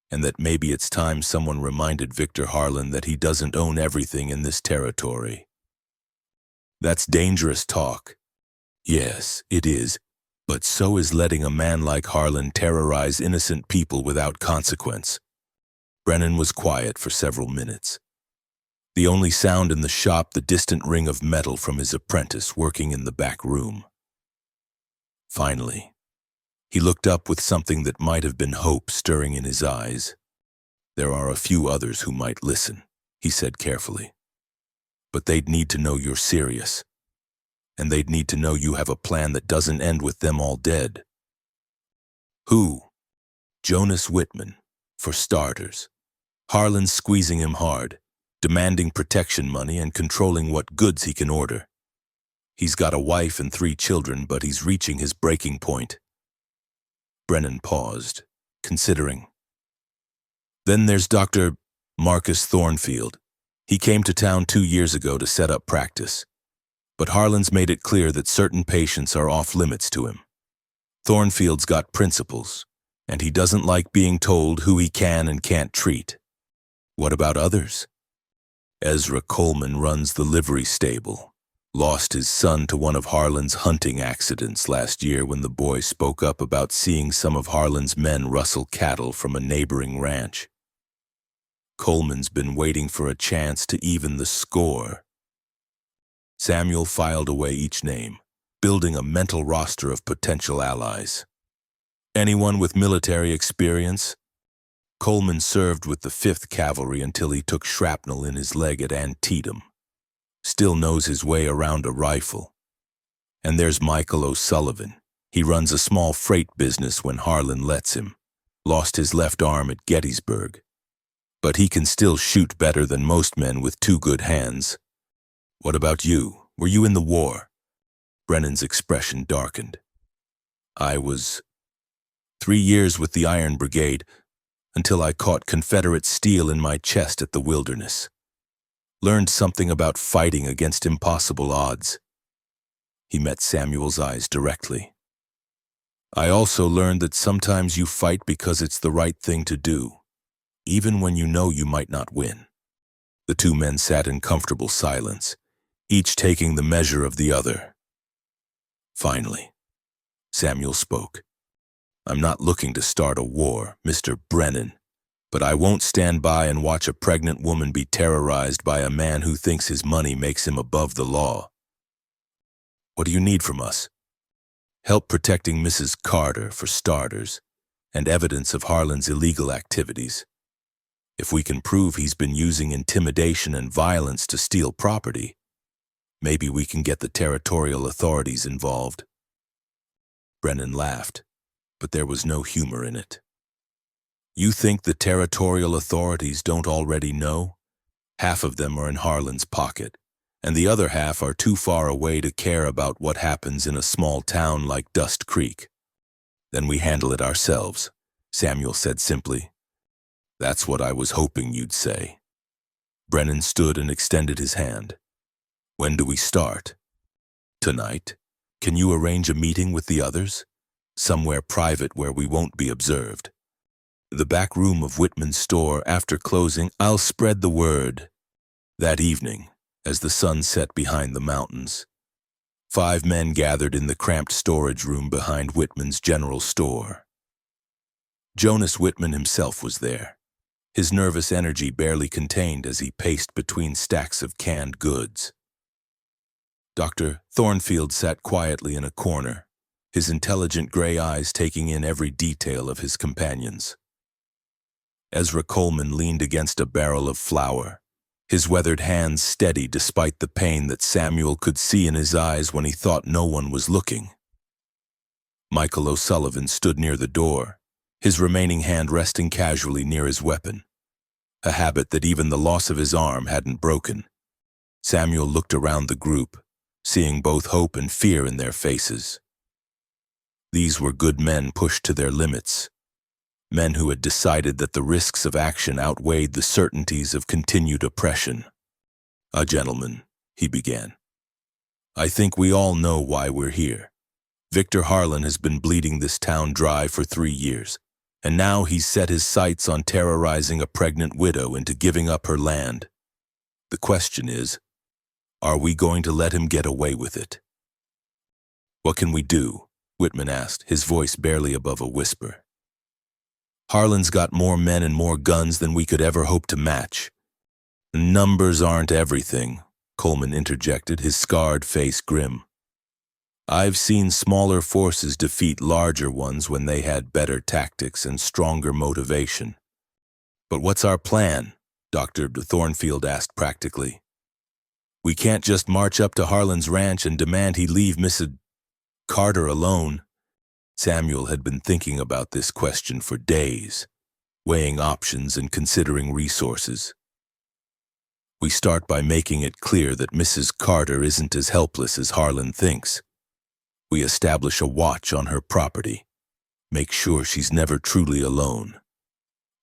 and that maybe it's time someone reminded Victor Harlan that he doesn't own everything in this territory. That's dangerous talk. Yes, it is, but so is letting a man like Harlan terrorize innocent people without consequence. Brennan was quiet for several minutes. The only sound in the shop, the distant ring of metal from his apprentice working in the back room. Finally, he looked up with something that might have been hope stirring in his eyes. There are a few others who might listen, he said carefully. But they'd need to know you're serious. And they'd need to know you have a plan that doesn't end with them all dead. Who? Jonas Whitman, for starters. Harlan's squeezing him hard, demanding protection money and controlling what goods he can order. He's got a wife and 3 children, but he's reaching his breaking point. Brennan paused, considering. Then there's Dr. Marcus Thornfield. He came to town 2 years ago to set up practice. But Harlan's made it clear that certain patients are off limits to him. Thornfield's got principles, and he doesn't like being told who he can and can't treat. What about others? Ezra Coleman runs the livery stable. Lost his son to one of Harlan's hunting accidents last year when the boy spoke up about seeing some of Harlan's men rustle cattle from a neighboring ranch. Coleman's been waiting for a chance to even the score. Samuel filed away each name, building a mental roster of potential allies. Anyone with military experience? Coleman served with the 5th Cavalry until he took shrapnel in his leg at Antietam. Still knows his way around a rifle. And there's Michael O'Sullivan. He runs a small freight business when Harlan lets him. Lost his left arm at Gettysburg. But he can still shoot better than most men with 2 good hands. What about you? Were you in the war? Brennan's expression darkened. I was 3 years with the Iron Brigade, until I caught Confederate steel in my chest at the Wilderness. Learned something about fighting against impossible odds. He met Samuel's eyes directly. I also learned that sometimes you fight because it's the right thing to do, even when you know you might not win. The 2 men sat in comfortable silence, each taking the measure of the other. Finally, Samuel spoke. I'm not looking to start a war, Mr. Brennan, but I won't stand by and watch a pregnant woman be terrorized by a man who thinks his money makes him above the law. What do you need from us? Help protecting Mrs. Carter, for starters, and evidence of Harlan's illegal activities. If we can prove he's been using intimidation and violence to steal property, maybe we can get the territorial authorities involved. Brennan laughed, but there was no humor in it. You think the territorial authorities don't already know? Half of them are in Harlan's pocket, and the other half are too far away to care about what happens in a small town like Dust Creek. Then we handle it ourselves, Samuel said simply. That's what I was hoping you'd say. Brennan stood and extended his hand. When do we start? Tonight? Can you arrange a meeting with the others? Somewhere private where we won't be observed. The back room of Whitman's store after closing. I'll spread the word. That evening, as the sun set behind the mountains. 5 men gathered in the cramped storage room behind Whitman's general store. Jonas Whitman himself was there, his nervous energy barely contained as he paced between stacks of canned goods. Dr. Thornfield sat quietly in a corner, his intelligent gray eyes taking in every detail of his companions. Ezra Coleman leaned against a barrel of flour, his weathered hands steady despite the pain that Samuel could see in his eyes when he thought no one was looking. Michael O'Sullivan stood near the door, his remaining hand resting casually near his weapon, a habit that even the loss of his arm hadn't broken. Samuel looked around the group, seeing both hope and fear in their faces. These were good men pushed to their limits, men who had decided that the risks of action outweighed the certainties of continued oppression. "Gentlemen," he began, "I think we all know why we're here. Victor Harlan has been bleeding this town dry for 3 years, and now he's set his sights on terrorizing a pregnant widow into giving up her land. The question is, are we going to let him get away with it?" "What can we do?" Whitman asked, his voice barely above a whisper. "Harlan's got more men and more guns than we could ever hope to match." "Numbers aren't everything," Coleman interjected, his scarred face grim. "I've seen smaller forces defeat larger ones when they had better tactics and stronger motivation." "But what's our plan?" Dr. Thornfield asked practically. "We can't just march up to Harlan's ranch and demand he leave Mrs. Carter alone." Samuel had been thinking about this question for days, weighing options and considering resources. "We start by making it clear that Mrs. Carter isn't as helpless as Harlan thinks. We establish a watch on her property, make sure she's never truly alone.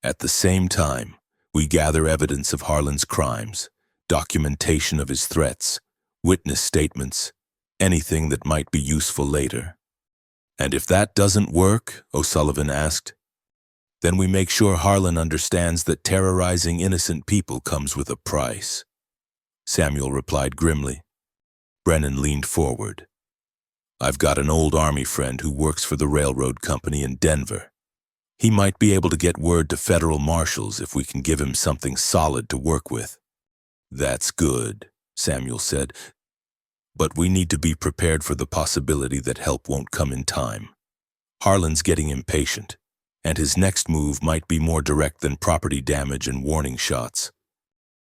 At the same time, we gather evidence of Harlan's crimes, documentation of his threats, witness statements, anything that might be useful later." "And if that doesn't work," O'Sullivan asked, "then we make sure Harlan understands that terrorizing innocent people comes with a price." Samuel replied grimly. Brennan leaned forward. "I've got an old Army friend who works for the railroad company in Denver. He might be able to get word to federal marshals if we can give him something solid to work with." "That's good," Samuel said. "But we need to be prepared for the possibility that help won't come in time. Harlan's getting impatient, and his next move might be more direct than property damage and warning shots."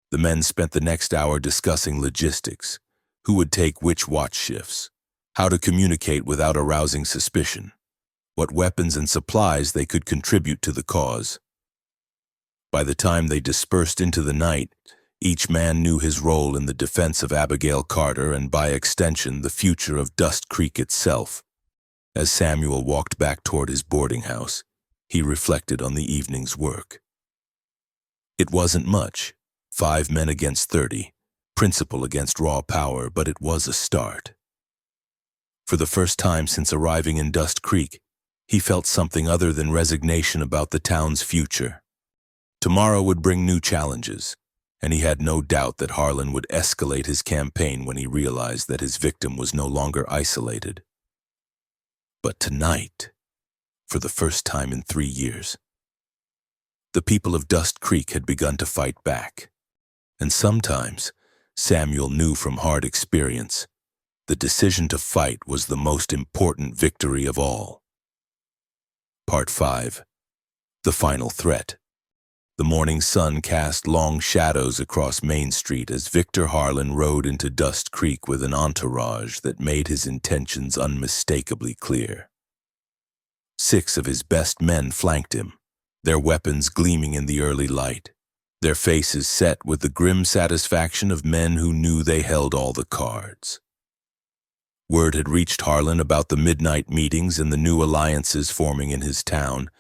The men spent the next hour discussing logistics, who would take which watch shifts, how to communicate without arousing suspicion, what weapons and supplies they could contribute to the cause. By the time they dispersed into the night, each man knew his role in the defense of Abigail Carter and, by extension, the future of Dust Creek itself. As Samuel walked back toward his boarding house, he reflected on the evening's work. It wasn't much, 5 men against 30, principle against raw power, but it was a start. For the first time since arriving in Dust Creek, he felt something other than resignation about the town's future. Tomorrow would bring new challenges, and he had no doubt that Harlan would escalate his campaign when he realized that his victim was no longer isolated. But tonight, for the first time in 3 years, the people of Dust Creek had begun to fight back. And sometimes, Samuel knew from hard experience, the decision to fight was the most important victory of all. Part 5. The Final Threat. The morning sun cast long shadows across Main Street as Victor Harlan rode into Dust Creek with an entourage that made his intentions unmistakably clear. 6 of his best men flanked him, their weapons gleaming in the early light, their faces set with the grim satisfaction of men who knew they held all the cards. Word had reached Harlan about the midnight meetings and the new alliances forming in his town,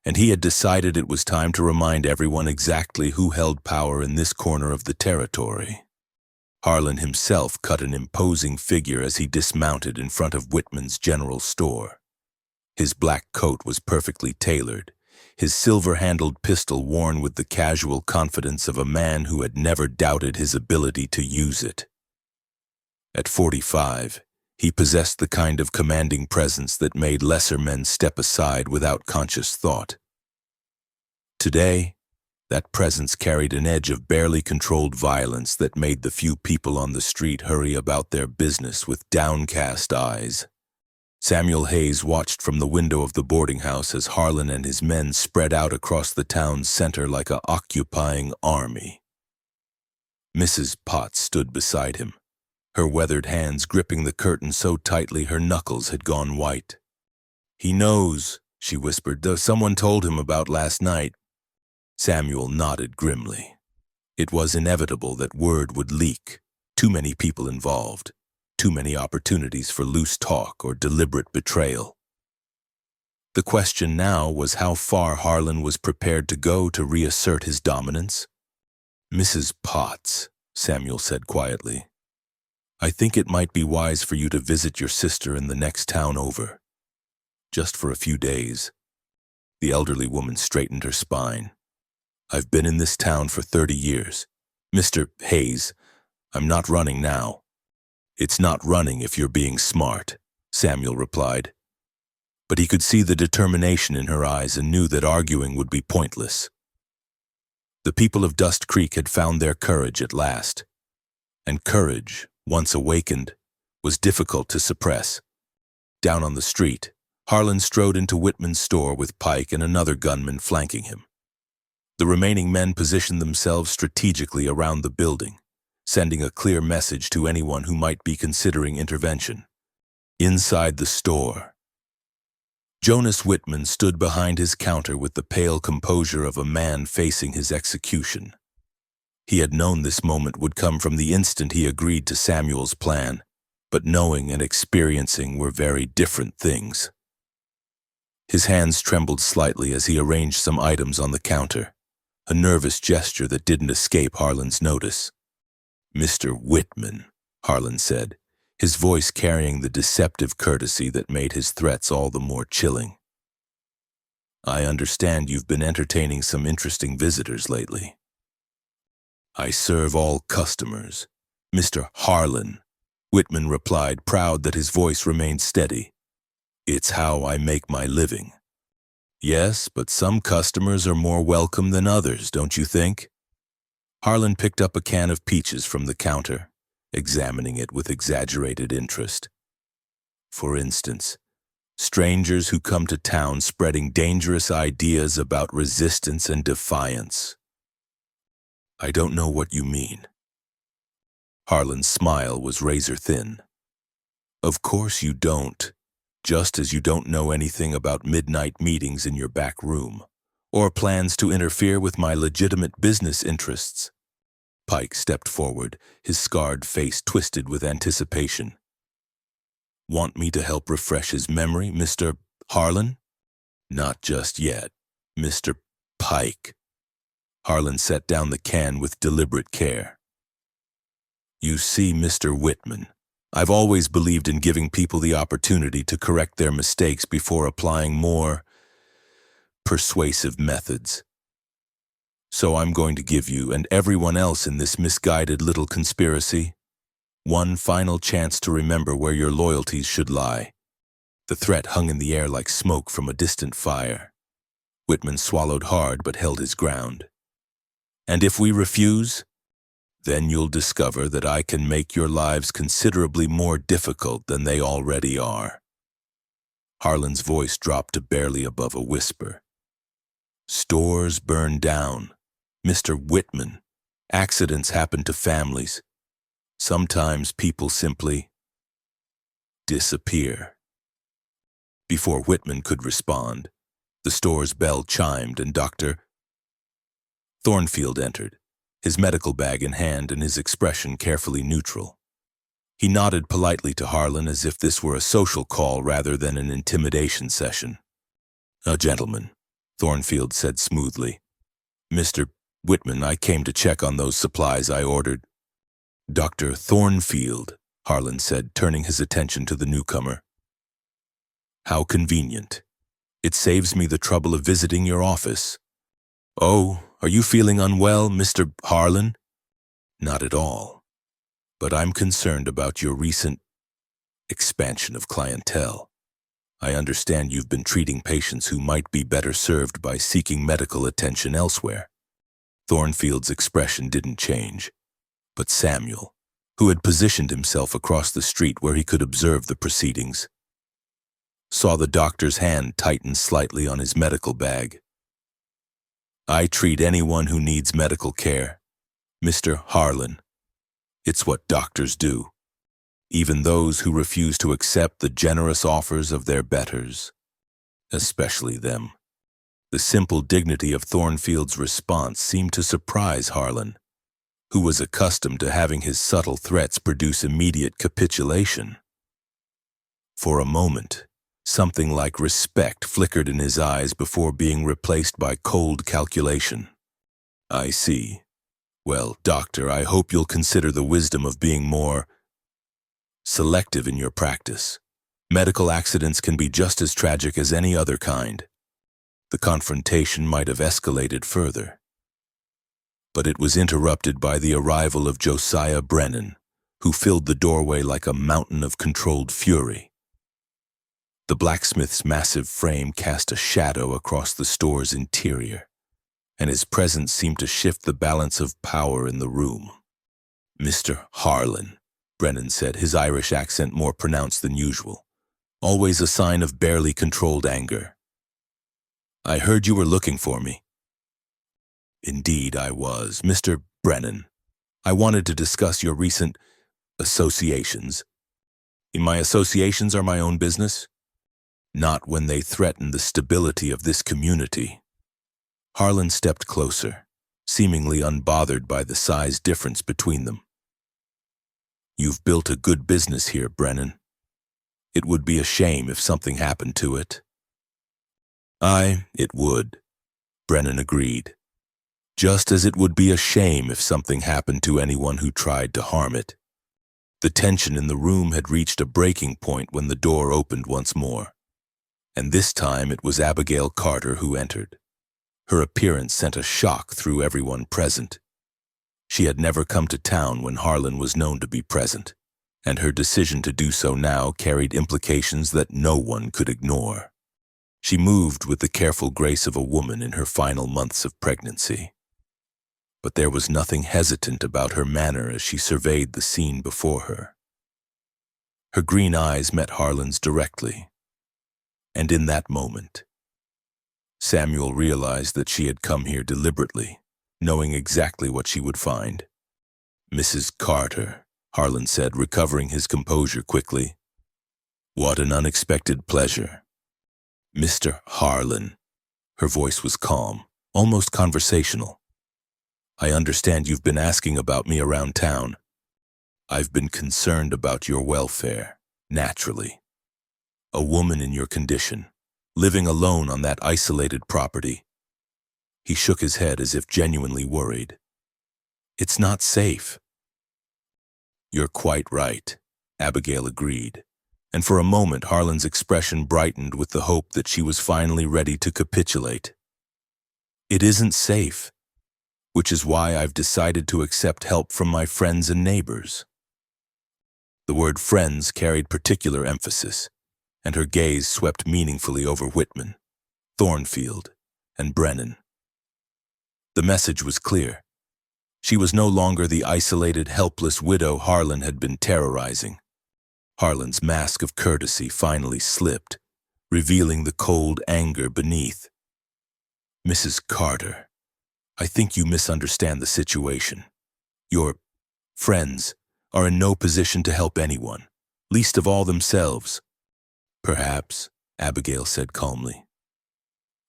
and he had decided it was time to remind everyone exactly who held power in this corner of the territory. Harlan himself cut an imposing figure as he dismounted in front of Whitman's general store. His black coat was perfectly tailored, his silver-handled pistol worn with the casual confidence of a man who had never doubted his ability to use it. At 45, He possessed the kind of commanding presence that made lesser men step aside without conscious thought. Today, that presence carried an edge of barely controlled violence that made the few people on the street hurry about their business with downcast eyes. Samuel Hayes watched from the window of the boarding house as Harlan and his men spread out across the town's center like an occupying army. Mrs. Potts stood beside him, her weathered hands gripping the curtain so tightly her knuckles had gone white. "He knows," she whispered, "though someone told him about last night." Samuel nodded grimly. It was inevitable that word would leak. Too many people involved. Too many opportunities for loose talk or deliberate betrayal. The question now was how far Harlan was prepared to go to reassert his dominance. "Mrs. Potts," Samuel said quietly, "I think it might be wise for you to visit your sister in the next town over. Just for a few days." The elderly woman straightened her spine. "I've been in this town for 30 years. Mr. Hayes, I'm not running now." "It's not running if you're being smart," Samuel replied. But he could see the determination in her eyes and knew that arguing would be pointless. The people of Dust Creek had found their courage at last. And courage, once awakened, was difficult to suppress. Down on the street, Harlan strode into Whitman's store with Pike and another gunman flanking him. The remaining men positioned themselves strategically around the building, sending a clear message to anyone who might be considering intervention. Inside the store, Jonas Whitman stood behind his counter with the pale composure of a man facing his execution. He had known this moment would come from the instant he agreed to Samuel's plan, but knowing and experiencing were very different things. His hands trembled slightly as he arranged some items on the counter, a nervous gesture that didn't escape Harlan's notice. "Mr. Whitman," Harlan said, his voice carrying the deceptive courtesy that made his threats all the more chilling. "I understand you've been entertaining some interesting visitors lately." "I serve all customers, Mr. Harlan," Whitman replied, proud that his voice remained steady. "It's how I make my living." "Yes, but some customers are more welcome than others, don't you think?" Harlan picked up a can of peaches from the counter, examining it with exaggerated interest. "For instance, strangers who come to town spreading dangerous ideas about resistance and defiance." "I don't know what you mean." Harlan's smile was razor-thin. "Of course you don't. Just as you don't know anything about midnight meetings in your back room, or plans to interfere with my legitimate business interests." Pike stepped forward, his scarred face twisted with anticipation. "Want me to help refresh his memory, Mr. Harlan?" "Not just yet, Mr. Pike." Harlan set down the can with deliberate care. "You see, Mr. Whitman, I've always believed in giving people the opportunity to correct their mistakes before applying more persuasive methods. So I'm going to give you and everyone else in this misguided little conspiracy one final chance to remember where your loyalties should lie." The threat hung in the air like smoke from a distant fire. Whitman swallowed hard but held his ground. "And if we refuse, then you'll discover that I can make your lives considerably more difficult than they already are." Harlan's voice dropped to barely above a whisper. "Stores burn down, Mr. Whitman. Accidents happen to families. Sometimes people simply disappear." Before Whitman could respond, the store's bell chimed and Dr. Thornfield entered, his medical bag in hand and his expression carefully neutral. He nodded politely to Harlan as if this were a social call rather than an intimidation session. "A gentleman," Thornfield said smoothly. "Mr. Whitman, I came to check on those supplies I ordered." "Dr. Thornfield," Harlan said, turning his attention to the newcomer. "How convenient. It saves me the trouble of visiting your office." "Oh, are you feeling unwell, Mr. Harlan?" "Not at all. But I'm concerned about your recent expansion of clientele. I understand you've been treating patients who might be better served by seeking medical attention elsewhere. Thornfield's expression didn't change, but Samuel, who had positioned himself across the street where he could observe the proceedings, saw the doctor's hand tighten slightly on his medical bag. I treat anyone who needs medical care, Mr. Harlan. It's what doctors do, even those who refuse to accept the generous offers of their betters, especially them. The simple dignity of Thornfield's response seemed to surprise Harlan, who was accustomed to having his subtle threats produce immediate capitulation. For a moment, something like respect flickered in his eyes before being replaced by cold calculation. I see. Well, doctor, I hope you'll consider the wisdom of being more selective in your practice. Medical accidents can be just as tragic as any other kind. The confrontation might have escalated further, but it was interrupted by the arrival of Josiah Brennan, who filled the doorway like a mountain of controlled fury. The blacksmith's massive frame cast a shadow across the store's interior, and his presence seemed to shift the balance of power in the room. Mr. Harlan, Brennan said, his Irish accent more pronounced than usual, always a sign of barely controlled anger. I heard you were looking for me. Indeed I was, Mr. Brennan. I wanted to discuss your recent associations. My associations are my own business. Not when they threaten the stability of this community. Harlan stepped closer, seemingly unbothered by the size difference between them. You've built a good business here, Brennan. It would be a shame if something happened to it. It would, Brennan agreed. Just as it would be a shame if something happened to anyone who tried to harm it. The tension in the room had reached a breaking point when the door opened once more. And this time it was Abigail Carter who entered. Her appearance sent a shock through everyone present. She had never come to town when Harlan was known to be present, and her decision to do so now carried implications that no one could ignore. She moved with the careful grace of a woman in her final months of pregnancy. But there was nothing hesitant about her manner as she surveyed the scene before her. Her green eyes met Harlan's directly. And in that moment, Samuel realized that she had come here deliberately, knowing exactly what she would find. Mrs. Carter, Harlan said, recovering his composure quickly. What an unexpected pleasure. Mr. Harlan. Her voice was calm, almost conversational. I understand you've been asking about me around town. I've been concerned about your welfare, naturally. A woman in your condition, living alone on that isolated property. He shook his head as if genuinely worried. It's not safe. You're quite right, Abigail agreed, and for a moment Harlan's expression brightened with the hope that she was finally ready to capitulate. It isn't safe, which is why I've decided to accept help from my friends and neighbors. The word friends carried particular emphasis, and her gaze swept meaningfully over Whitman, Thornfield, and Brennan. The message was clear. She was no longer the isolated, helpless widow Harlan had been terrorizing. Harlan's mask of courtesy finally slipped, revealing the cold anger beneath. Mrs. Carter, I think you misunderstand the situation. Your friends are in no position to help anyone, least of all themselves. Perhaps, Abigail said calmly.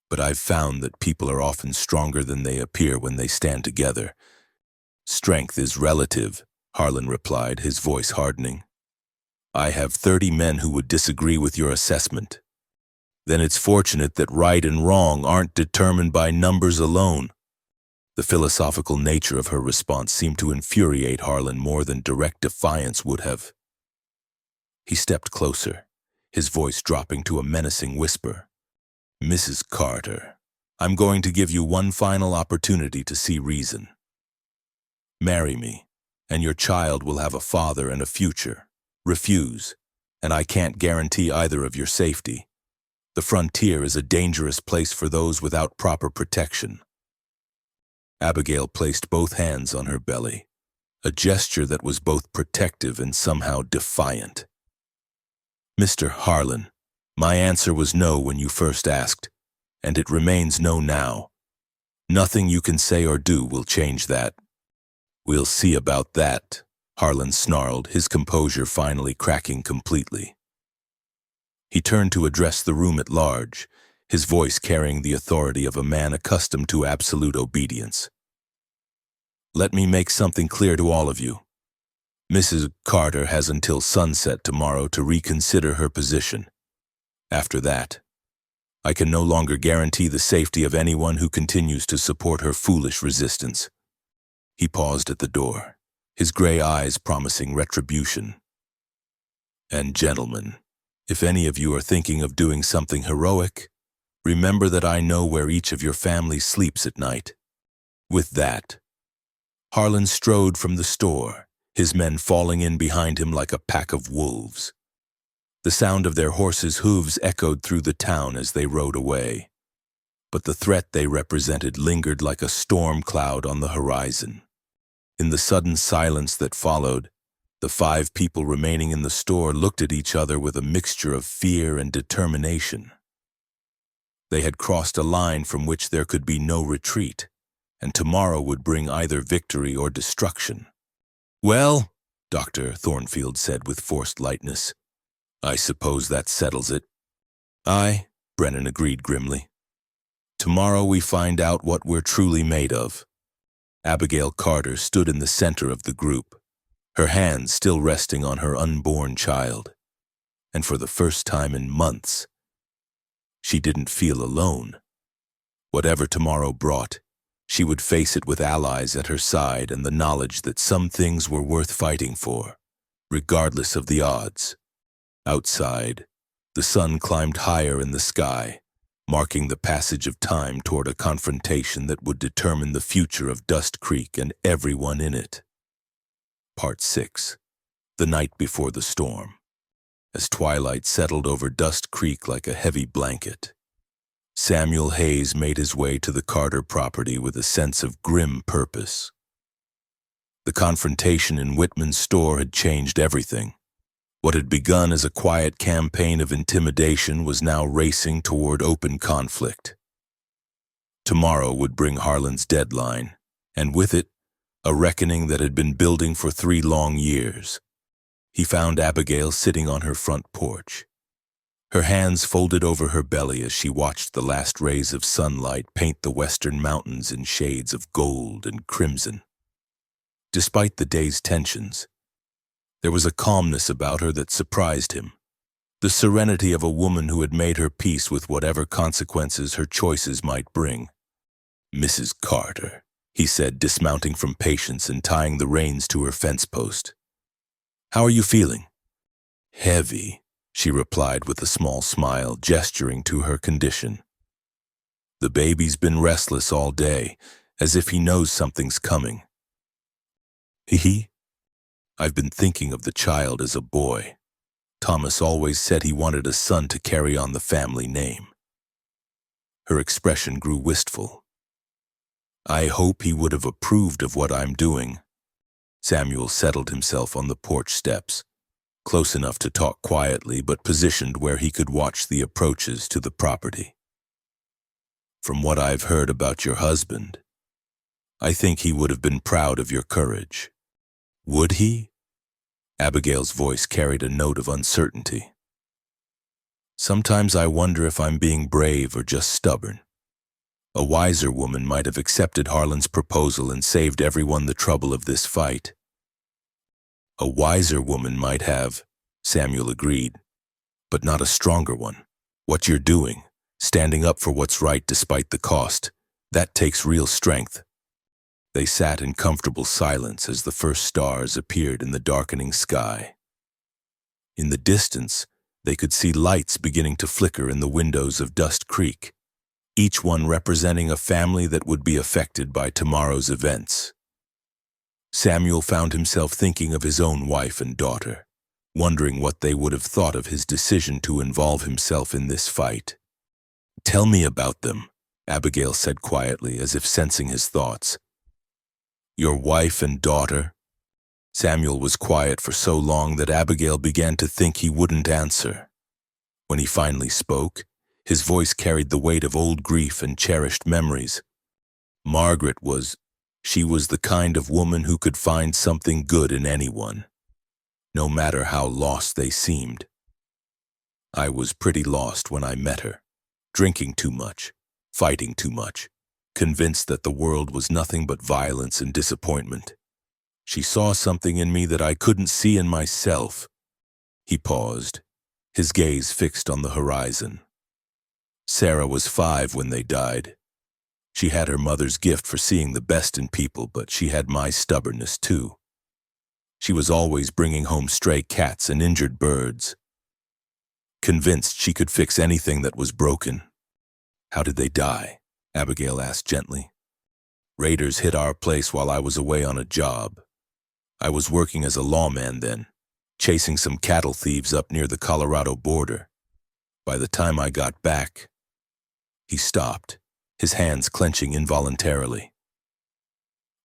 But I've found that people are often stronger than they appear when they stand together. Strength is relative, Harlan replied, his voice hardening. I have 30 men who would disagree with your assessment. Then it's fortunate that right and wrong aren't determined by numbers alone. The philosophical nature of her response seemed to infuriate Harlan more than direct defiance would have. He stepped closer, his voice dropping to a menacing whisper. Mrs. Carter, I'm going to give you one final opportunity to see reason. Marry me, and your child will have a father and a future. Refuse, and I can't guarantee either of your safety. The frontier is a dangerous place for those without proper protection." Abigail placed both hands on her belly, a gesture that was both protective and somehow defiant. "Mr. Harlan, my answer was no when you first asked, and it remains no now. Nothing you can say or do will change that." "We'll see about that," Harlan snarled, his composure finally cracking completely. He turned to address the room at large, his voice carrying the authority of a man accustomed to absolute obedience. "Let me make something clear to all of you. Mrs. Carter has until sunset tomorrow to reconsider her position. After that, I can no longer guarantee the safety of anyone who continues to support her foolish resistance." He paused at the door, his gray eyes promising retribution. "And gentlemen, if any of you are thinking of doing something heroic, remember that I know where each of your families sleeps at night." With that, Harlan strode from the store, his men falling in behind him like a pack of wolves. The sound of their horses' hooves echoed through the town as they rode away, but the threat they represented lingered like a storm cloud on the horizon. In the sudden silence that followed, the 5 people remaining in the store looked at each other with a mixture of fear and determination. They had crossed a line from which there could be no retreat, and tomorrow would bring either victory or destruction. "Well," Dr. Thornfield said with forced lightness, "I suppose that settles it." "Aye," Brennan agreed grimly. "Tomorrow we find out what we're truly made of." Abigail Carter stood in the center of the group, her hands still resting on her unborn child. And for the first time in months, she didn't feel alone. Whatever tomorrow brought, she would face it with allies at her side and the knowledge that some things were worth fighting for, regardless of the odds. Outside, the sun climbed higher in the sky, marking the passage of time toward a confrontation that would determine the future of Dust Creek and everyone in it. Part 6. The Night Before the Storm. As twilight settled over Dust Creek like a heavy blanket, Samuel Hayes made his way to the Carter property with a sense of grim purpose. The confrontation in Whitman's store had changed everything. What had begun as a quiet campaign of intimidation was now racing toward open conflict. Tomorrow would bring Harlan's deadline, and with it, a reckoning that had been building for 3 long years. He found Abigail sitting on her front porch, her hands folded over her belly as she watched the last rays of sunlight paint the western mountains in shades of gold and crimson. Despite the day's tensions, there was a calmness about her that surprised him, the serenity of a woman who had made her peace with whatever consequences her choices might bring. "Mrs. Carter," he said, dismounting from Patience and tying the reins to her fence post. "How are you feeling?" "Heavy," she replied with a small smile, gesturing to her condition. "The baby's been restless all day, as if he knows something's coming." "I've been thinking of the child as a boy. Thomas always said he wanted a son to carry on the family name." Her expression grew wistful. "I hope he would have approved of what I'm doing." Samuel settled himself on the porch steps, close enough to talk quietly but positioned where he could watch the approaches to the property. "From what I've heard about your husband, I think he would have been proud of your courage." "Would he?" Abigail's voice carried a note of uncertainty. "Sometimes I wonder if I'm being brave or just stubborn. A wiser woman might have accepted Harlan's proposal and saved everyone the trouble of this fight." "A wiser woman might have," Samuel agreed, "but not a stronger one. What you're doing, standing up for what's right despite the cost, that takes real strength." They sat in comfortable silence as the first stars appeared in the darkening sky. In the distance, they could see lights beginning to flicker in the windows of Dust Creek, each one representing a family that would be affected by tomorrow's events. Samuel found himself thinking of his own wife and daughter, wondering what they would have thought of his decision to involve himself in this fight. "Tell me about them," Abigail said quietly, as if sensing his thoughts. "Your wife and daughter?" Samuel was quiet for so long that Abigail began to think he wouldn't answer. When he finally spoke, his voice carried the weight of old grief and cherished memories. She was the kind of woman who could find something good in anyone, no matter how lost they seemed. I was pretty lost when I met her, drinking too much, fighting too much, convinced that the world was nothing but violence and disappointment. She saw something in me that I couldn't see in myself." He paused, his gaze fixed on the horizon. "Sarah was 5 when they died. She had her mother's gift for seeing the best in people, but she had my stubbornness too. She was always bringing home stray cats and injured birds, convinced she could fix anything that was broken." "How did they die?" Abigail asked gently. "Raiders hit our place while I was away on a job. I was working as a lawman then, chasing some cattle thieves up near the Colorado border. By the time I got back..." He stopped, his hands clenching involuntarily.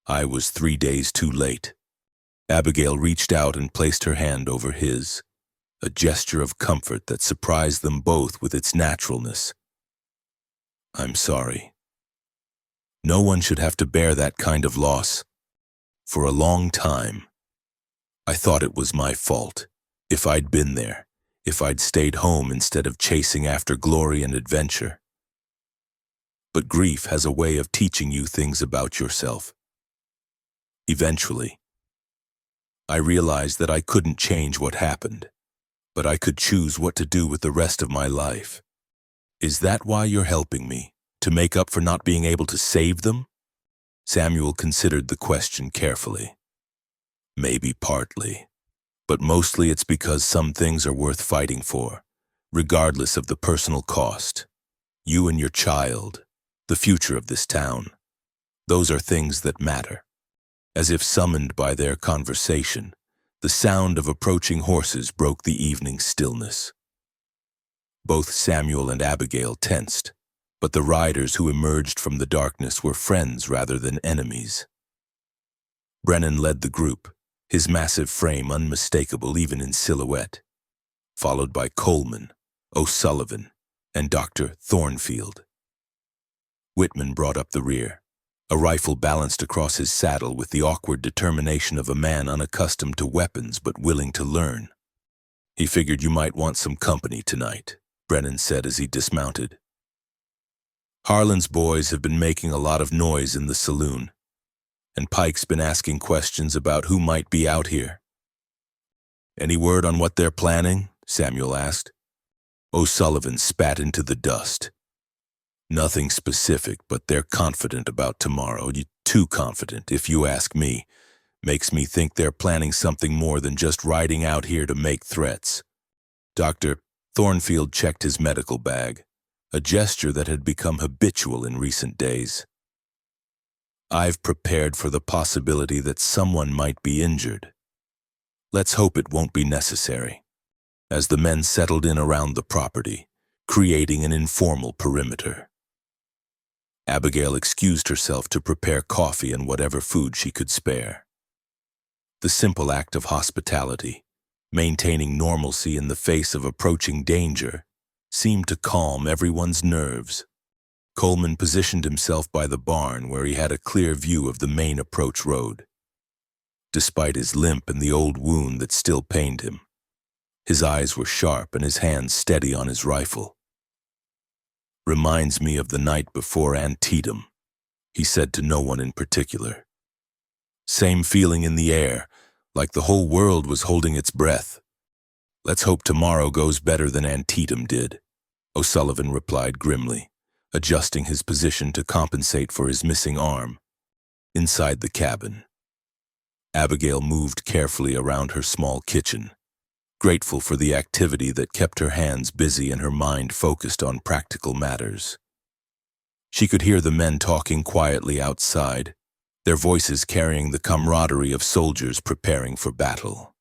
"I was 3 days too late." Abigail reached out and placed her hand over his, a gesture of comfort that surprised them both with its naturalness. "I'm sorry. No one should have to bear that kind of loss. For a long time, I thought it was my fault. If I'd been there, if I'd stayed home instead of chasing after glory and adventure. But grief has a way of teaching you things about yourself. Eventually, I realized that I couldn't change what happened, but I could choose what to do with the rest of my life. Is that why you're helping me? To make up for not being able to save them?" Samuel considered the question carefully. "Maybe partly, but mostly it's because some things are worth fighting for, regardless of the personal cost. You and your child, the future of this town, those are things that matter." As if summoned by their conversation, the sound of approaching horses broke the evening stillness. Both Samuel and Abigail tensed, but the riders who emerged from the darkness were friends rather than enemies. Brennan led the group, his massive frame unmistakable even in silhouette, followed by Coleman, O'Sullivan, and Dr. Thornfield. Whitman brought up the rear, a rifle balanced across his saddle with the awkward determination of a man unaccustomed to weapons but willing to learn. "He figured you might want some company tonight," Brennan said as he dismounted. "Harlan's boys have been making a lot of noise in the saloon, and Pike's been asking questions about who might be out here." "Any word on what they're planning?" Samuel asked. O'Sullivan spat into the dust. "Nothing specific, but they're confident about tomorrow. Too confident, if you ask me. Makes me think they're planning something more than just riding out here to make threats." Dr. Thornfield checked his medical bag, a gesture that had become habitual in recent days. "I've prepared for the possibility that someone might be injured. Let's hope it won't be necessary." As the men settled in around the property, creating an informal perimeter, Abigail excused herself to prepare coffee and whatever food she could spare. The simple act of hospitality, maintaining normalcy in the face of approaching danger, seemed to calm everyone's nerves. Coleman positioned himself by the barn where he had a clear view of the main approach road. Despite his limp and the old wound that still pained him, his eyes were sharp and his hands steady on his rifle. "Reminds me of the night before Antietam," he said to no one in particular. "Same feeling in the air, like the whole world was holding its breath. Let's hope tomorrow goes better than Antietam did," O'Sullivan replied grimly, adjusting his position to compensate for his missing arm. Inside the cabin, Abigail moved carefully around her small kitchen, grateful for the activity that kept her hands busy and her mind focused on practical matters. She could hear the men talking quietly outside, their voices carrying the camaraderie of soldiers preparing for battle.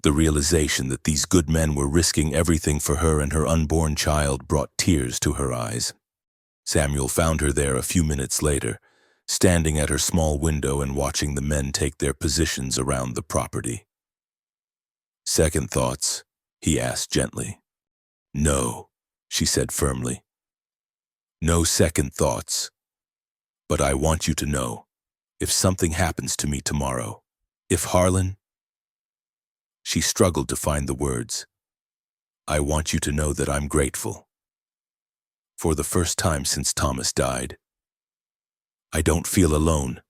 The realization that these good men were risking everything for her and her unborn child brought tears to her eyes. Samuel found her there a few minutes later, standing at her small window and watching the men take their positions around the property. "Second thoughts?" he asked gently. "No," she said firmly. "No second thoughts. But I want you to know, if something happens to me tomorrow, if Harlan—" She struggled to find the words. "I want you to know that I'm grateful. For the first time since Thomas died, I don't feel alone."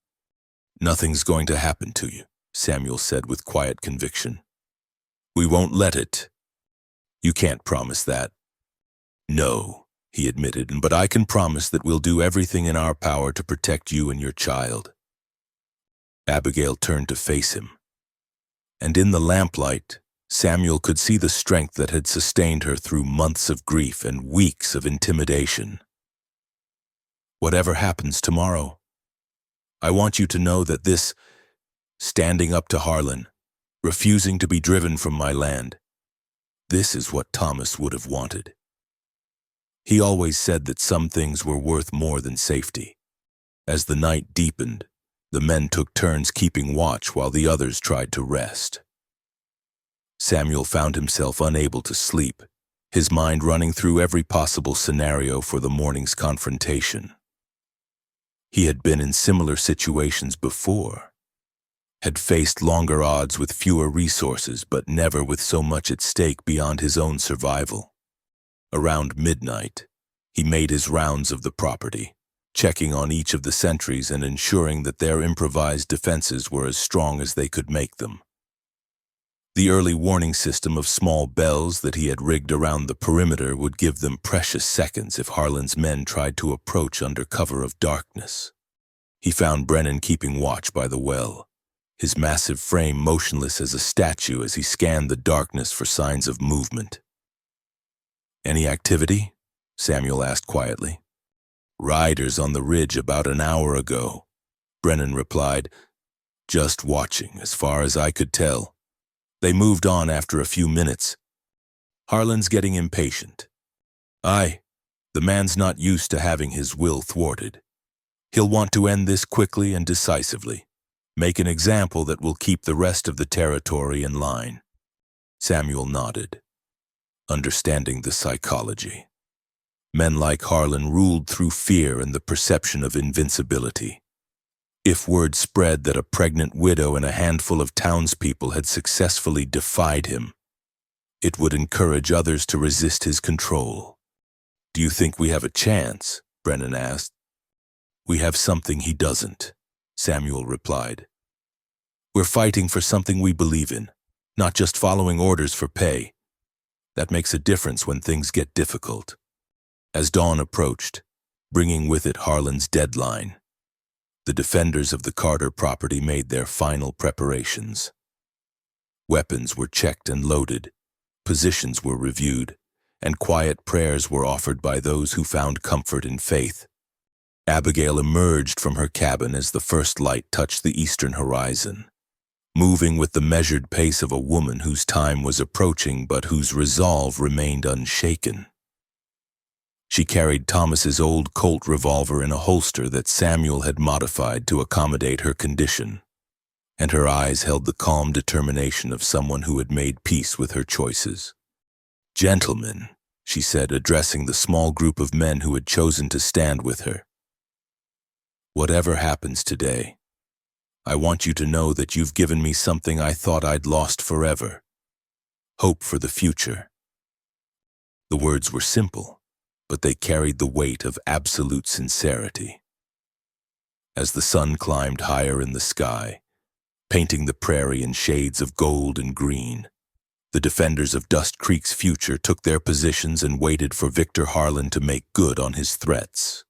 "Nothing's going to happen to you," Samuel said with quiet conviction. "We won't let it." "You can't promise that." "No," he admitted, "but I can promise that we'll do everything in our power to protect you and your child." Abigail turned to face him, and in the lamplight, Samuel could see the strength that had sustained her through months of grief and weeks of intimidation. "Whatever happens tomorrow, I want you to know that this, standing up to Harlan, refusing to be driven from my land, this is what Thomas would have wanted. He always said that some things were worth more than safety. As the night deepened, the men took turns keeping watch while the others tried to rest. Samuel found himself unable to sleep, his mind running through every possible scenario for the morning's confrontation. He had been in similar situations before, had faced longer odds with fewer resources, but never with so much at stake beyond his own survival. Around midnight, he made his rounds of the property, checking on each of the sentries and ensuring that their improvised defenses were as strong as they could make them. The early warning system of small bells that he had rigged around the perimeter would give them precious seconds if Harlan's men tried to approach under cover of darkness. He found Brennan keeping watch by the well, his massive frame motionless as a statue as he scanned the darkness for signs of movement. "Any activity?" Samuel asked quietly. "Riders on the ridge about an hour ago," Brennan replied. "Just watching, as far as I could tell. They moved on after a few minutes. Harlan's getting impatient. Aye, the man's not used to having his will thwarted. He'll want to end this quickly and decisively, make an example that will keep the rest of the territory in line." Samuel nodded, understanding the psychology. Men like Harlan ruled through fear and the perception of invincibility. If word spread that a pregnant widow and a handful of townspeople had successfully defied him, it would encourage others to resist his control. "Do you think we have a chance?" Brennan asked. "We have something he doesn't," Samuel replied. "We're fighting for something we believe in, not just following orders for pay. That makes a difference when things get difficult." As dawn approached, bringing with it Harlan's deadline, the defenders of the Carter property made their final preparations. Weapons were checked and loaded, positions were reviewed, and quiet prayers were offered by those who found comfort in faith. Abigail emerged from her cabin as the first light touched the eastern horizon, moving with the measured pace of a woman whose time was approaching but whose resolve remained unshaken. She carried Thomas's old Colt revolver in a holster that Samuel had modified to accommodate her condition, and her eyes held the calm determination of someone who had made peace with her choices. "Gentlemen," she said, addressing the small group of men who had chosen to stand with her, "whatever happens today, I want you to know that you've given me something I thought I'd lost forever: hope for the future." The words were simple, but they carried the weight of absolute sincerity. As the sun climbed higher in the sky, painting the prairie in shades of gold and green, the defenders of Dust Creek's future took their positions and waited for Victor Harlan to make good on his threats.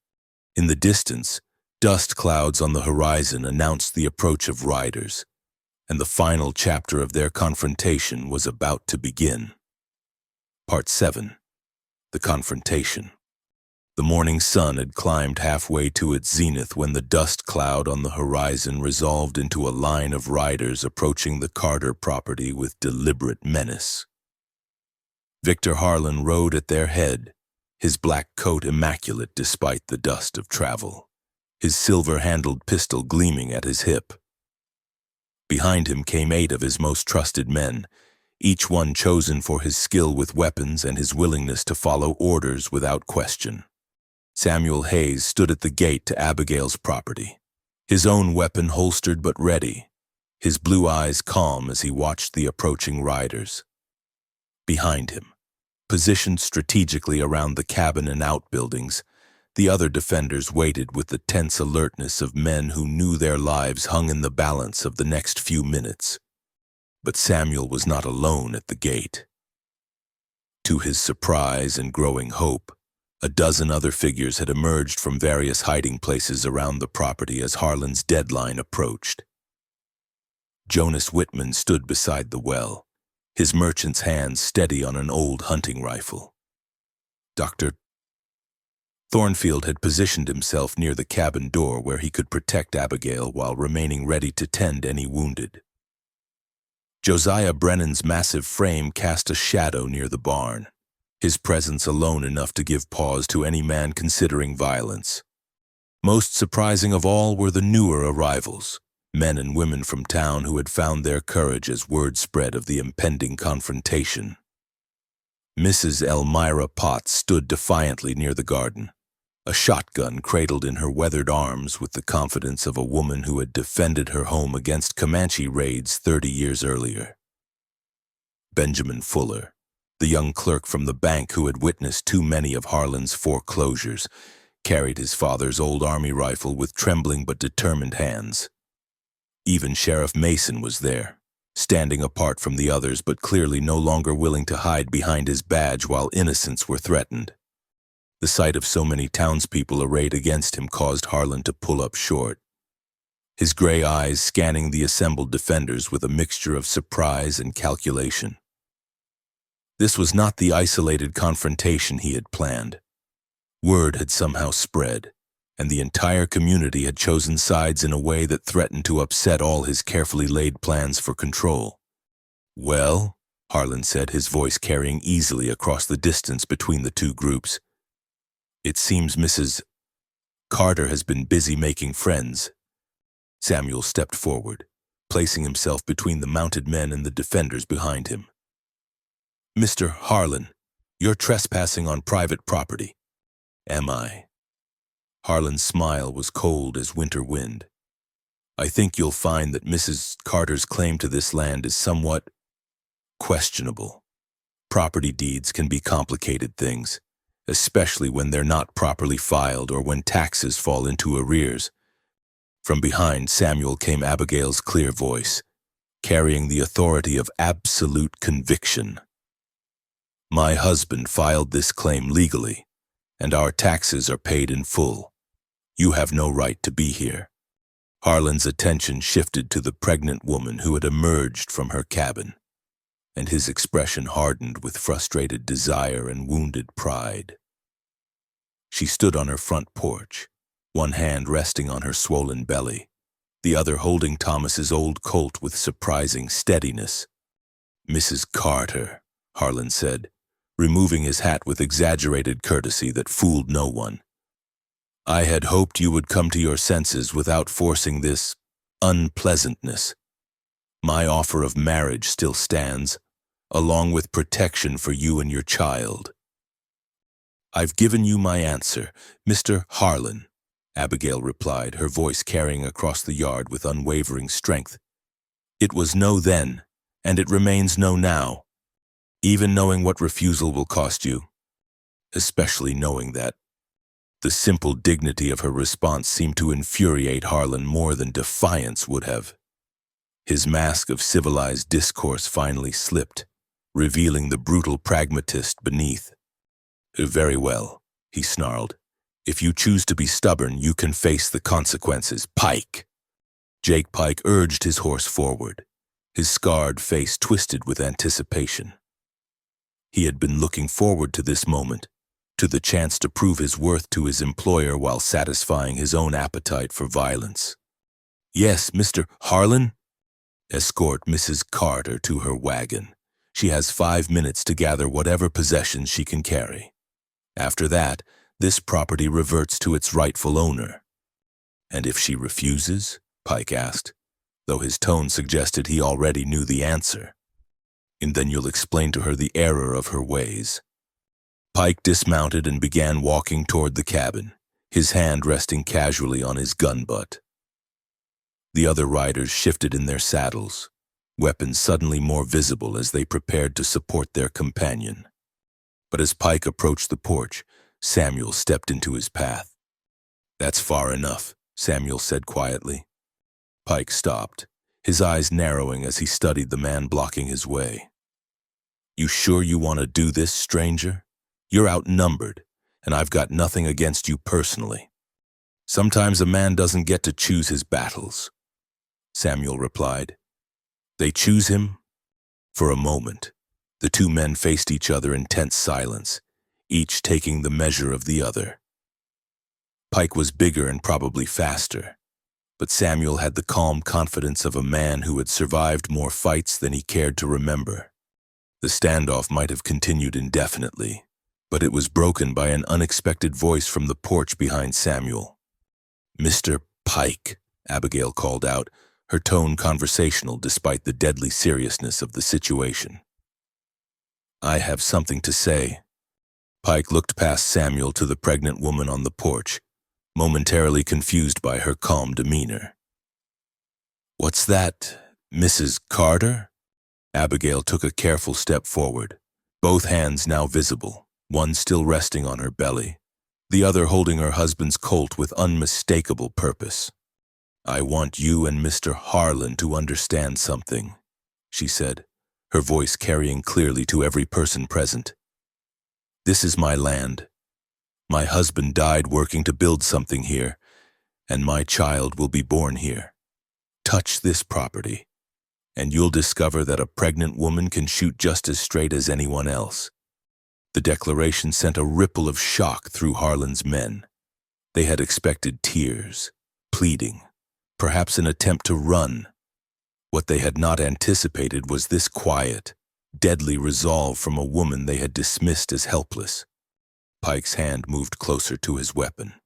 In the distance, dust clouds on the horizon announced the approach of riders, and the final chapter of their confrontation was about to begin. Part 7. The Confrontation. The morning sun had climbed halfway to its zenith when the dust cloud on the horizon resolved into a line of riders approaching the Carter property with deliberate menace. Victor Harlan rode at their head, his black coat immaculate despite the dust of travel, his silver-handled pistol gleaming at his hip. Behind him came 8 of his most trusted men, each one chosen for his skill with weapons and his willingness to follow orders without question. Samuel Hayes stood at the gate to Abigail's property, his own weapon holstered but ready, his blue eyes calm as he watched the approaching riders. Behind him, positioned strategically around the cabin and outbuildings, the other defenders waited with the tense alertness of men who knew their lives hung in the balance of the next few minutes. But Samuel was not alone at the gate. To his surprise and growing hope, a dozen other figures had emerged from various hiding places around the property as Harlan's deadline approached. Jonas Whitman stood beside the well, his merchant's hands steady on an old hunting rifle. Dr. Thornfield had positioned himself near the cabin door where he could protect Abigail while remaining ready to tend any wounded. Josiah Brennan's massive frame cast a shadow near the barn, his presence alone enough to give pause to any man considering violence. Most surprising of all were the newer arrivals, men and women from town who had found their courage as word spread of the impending confrontation. Mrs. Elmira Potts stood defiantly near the garden, a shotgun cradled in her weathered arms with the confidence of a woman who had defended her home against Comanche raids 30 years earlier. Benjamin Fuller, the young clerk from the bank who had witnessed too many of Harlan's foreclosures, carried his father's old army rifle with trembling but determined hands. Even Sheriff Mason was there, standing apart from the others but clearly no longer willing to hide behind his badge while innocents were threatened. The sight of so many townspeople arrayed against him caused Harlan to pull up short, his gray eyes scanning the assembled defenders with a mixture of surprise and calculation. This was not the isolated confrontation he had planned. Word had somehow spread, and the entire community had chosen sides in a way that threatened to upset all his carefully laid plans for control. "Well," Harlan said, his voice carrying easily across the distance between the two groups, "it seems Mrs. Carter has been busy making friends." Samuel stepped forward, placing himself between the mounted men and the defenders behind him. "Mr. Harlan, you're trespassing on private property." "Am I?" Harlan's smile was cold as winter wind. "I think you'll find that Mrs. Carter's claim to this land is somewhat questionable. Property deeds can be complicated things, especially when they're not properly filed or when taxes fall into arrears." From behind Samuel came Abigail's clear voice, carrying the authority of absolute conviction. "My husband filed this claim legally, and our taxes are paid in full. You have no right to be here." Harlan's attention shifted to the pregnant woman who had emerged from her cabin, and his expression hardened with frustrated desire and wounded pride. She stood on her front porch, one hand resting on her swollen belly, the other holding Thomas's old colt with surprising steadiness. "Mrs. Carter," Harlan said, removing his hat with exaggerated courtesy that fooled no one. "I had hoped you would come to your senses without forcing this unpleasantness. My offer of marriage still stands, along with protection for you and your child." "I've given you my answer, Mr. Harlan," Abigail replied, her voice carrying across the yard with unwavering strength. "It was no then, and it remains no now. Even knowing what refusal will cost you, especially knowing that." The simple dignity of her response seemed to infuriate Harlan more than defiance would have. His mask of civilized discourse finally slipped, revealing the brutal pragmatist beneath. "Very well," he snarled. "If you choose to be stubborn, you can face the consequences. Pike!" Jake Pike urged his horse forward, his scarred face twisted with anticipation. He had been looking forward to this moment, to the chance to prove his worth to his employer while satisfying his own appetite for violence. "Yes, Mr. Harlan?" "Escort Mrs. Carter to her wagon. She has 5 minutes to gather whatever possessions she can carry. After that, this property reverts to its rightful owner." "And if she refuses?" Pike asked, though his tone suggested he already knew the answer. "And then you'll explain to her the error of her ways." Pike dismounted and began walking toward the cabin, his hand resting casually on his gun butt. The other riders shifted in their saddles, weapons suddenly more visible as they prepared to support their companion. But as Pike approached the porch, Samuel stepped into his path. "That's far enough," Samuel said quietly. Pike stopped, his eyes narrowing as he studied the man blocking his way. "You sure you want to do this, stranger? You're outnumbered, and I've got nothing against you personally. Sometimes a man doesn't get to choose his battles," Samuel replied. "They choose him?" For a moment, the two men faced each other in tense silence, each taking the measure of the other. Pike was bigger and probably faster, but Samuel had the calm confidence of a man who had survived more fights than he cared to remember. The standoff might have continued indefinitely, but it was broken by an unexpected voice from the porch behind Samuel. "Mr. Pike," Abigail called out, her tone conversational despite the deadly seriousness of the situation. "I have something to say." Pike looked past Samuel to the pregnant woman on the porch, momentarily confused by her calm demeanor. "What's that, Mrs. Carter?" Abigail took a careful step forward, both hands now visible, one still resting on her belly, the other holding her husband's colt with unmistakable purpose. "I want you and Mr. Harlan to understand something," she said, her voice carrying clearly to every person present. "This is my land. My husband died working to build something here, and my child will be born here. Touch this property, and you'll discover that a pregnant woman can shoot just as straight as anyone else." The declaration sent a ripple of shock through Harlan's men. They had expected tears, pleading, perhaps an attempt to run. What they had not anticipated was this quiet, deadly resolve from a woman they had dismissed as helpless. Pike's hand moved closer to his weapon.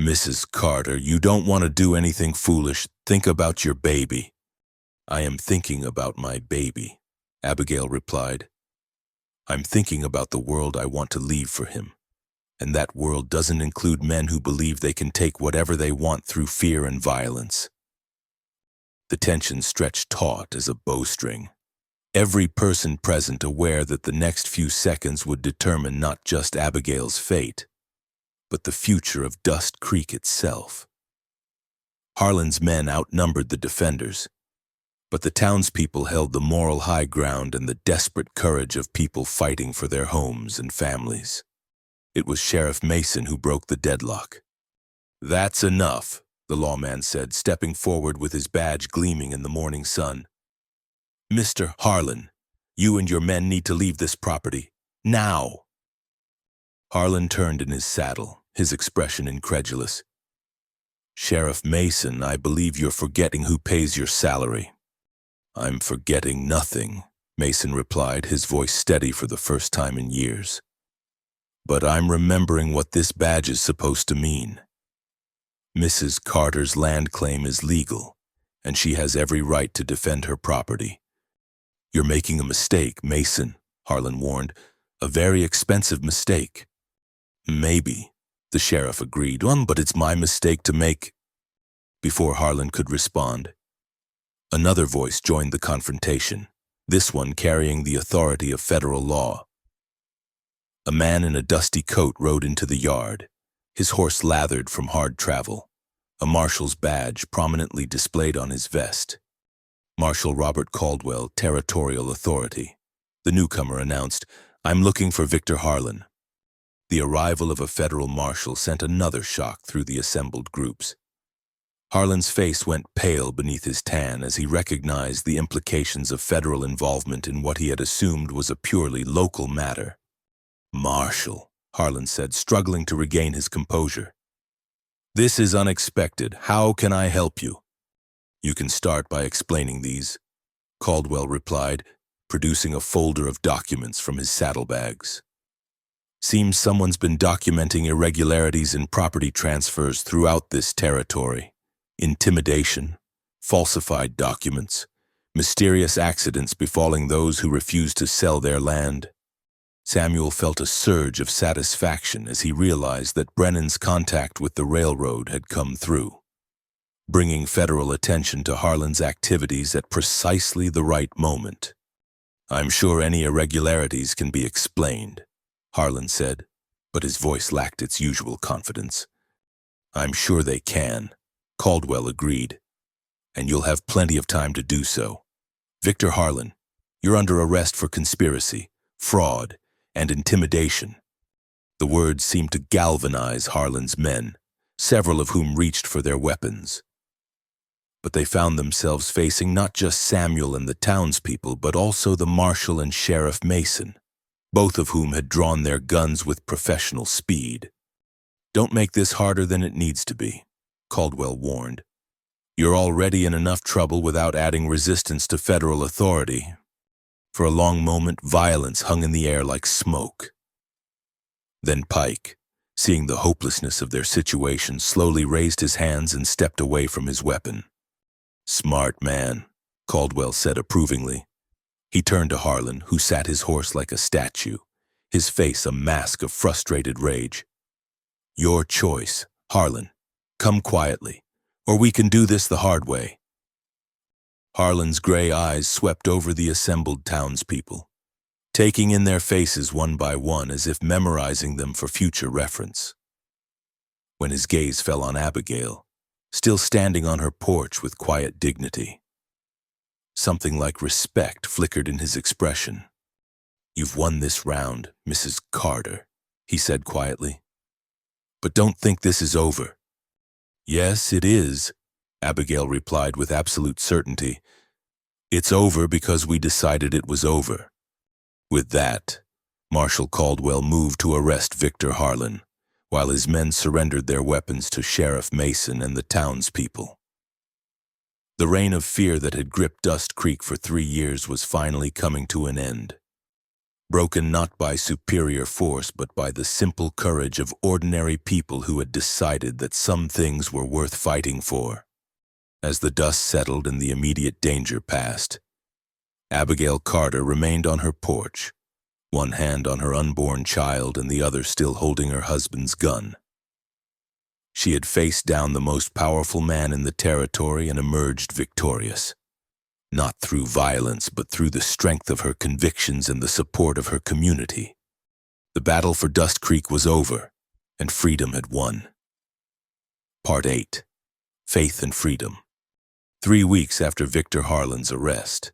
"Mrs. Carter, you don't want to do anything foolish. Think about your baby." "I am thinking about my baby," Abigail replied. "I'm thinking about the world I want to leave for him. And that world doesn't include men who believe they can take whatever they want through fear and violence." The tension stretched taut as a bowstring, every person present aware that the next few seconds would determine not just Abigail's fate, but the future of Dust Creek itself. Harlan's men outnumbered the defenders, but the townspeople held the moral high ground and the desperate courage of people fighting for their homes and families. It was Sheriff Mason who broke the deadlock. "That's enough," the lawman said, stepping forward with his badge gleaming in the morning sun. "Mr. Harlan, you and your men need to leave this property, now." Harlan turned in his saddle, his expression incredulous. "Sheriff Mason, I believe you're forgetting who pays your salary." "I'm forgetting nothing," Mason replied, his voice steady for the first time in years. "But I'm remembering what this badge is supposed to mean. Mrs. Carter's land claim is legal, and she has every right to defend her property." "You're making a mistake, Mason," Harlan warned. "A very expensive mistake." "Maybe," the sheriff agreed, "but it's my mistake to make." Before Harlan could respond, another voice joined the confrontation, this one carrying the authority of federal law. A man in a dusty coat rode into the yard, his horse lathered from hard travel, a marshal's badge prominently displayed on his vest. Marshal Robert Caldwell, Territorial Authority. The newcomer announced, "I'm looking for Victor Harlan." The arrival of a federal marshal sent another shock through the assembled groups. Harlan's face went pale beneath his tan as he recognized the implications of federal involvement in what he had assumed was a purely local matter. Marshal, Harlan said, struggling to regain his composure. "This is unexpected. How can I help you?" "You can start by explaining these," Caldwell replied, producing a folder of documents from his saddlebags. "Seems someone's been documenting irregularities in property transfers throughout this territory. Intimidation, falsified documents, mysterious accidents befalling those who refuse to sell their land." Samuel felt a surge of satisfaction as he realized that Brennan's contact with the railroad had come through, bringing federal attention to Harlan's activities at precisely the right moment. "I'm sure any irregularities can be explained," Harlan said, but his voice lacked its usual confidence. "I'm sure they can," Caldwell agreed, "and you'll have plenty of time to do so. Victor Harlan, you're under arrest for conspiracy, fraud, and intimidation." The words seemed to galvanize Harlan's men, several of whom reached for their weapons. But they found themselves facing not just Samuel and the townspeople, but also the marshal and Sheriff Mason, both of whom had drawn their guns with professional speed. "Don't make this harder than it needs to be," Caldwell warned. "You're already in enough trouble without adding resistance to federal authority." For a long moment, violence hung in the air like smoke. Then Pike, seeing the hopelessness of their situation, slowly raised his hands and stepped away from his weapon. "Smart man," Caldwell said approvingly. He turned to Harlan, who sat his horse like a statue, his face a mask of frustrated rage. "Your choice, Harlan. Come quietly, or we can do this the hard way." Harlan's gray eyes swept over the assembled townspeople, taking in their faces one by one as if memorizing them for future reference. When his gaze fell on Abigail, still standing on her porch with quiet dignity, something like respect flickered in his expression. "You've won this round, Mrs. Carter," he said quietly. "But don't think this is over." "Yes, it is," Abigail replied with absolute certainty. "It's over because we decided it was over." With that, Marshal Caldwell moved to arrest Victor Harlan, while his men surrendered their weapons to Sheriff Mason and the townspeople. The reign of fear that had gripped Dust Creek for 3 years was finally coming to an end, broken not by superior force but by the simple courage of ordinary people who had decided that some things were worth fighting for. As the dust settled and the immediate danger passed, Abigail Carter remained on her porch, one hand on her unborn child and the other still holding her husband's gun. She had faced down the most powerful man in the territory and emerged victorious, not through violence but through the strength of her convictions and the support of her community. The battle for Dust Creek was over, and freedom had won. Part 8. Faith and Freedom. 3 weeks after Victor Harlan's arrest,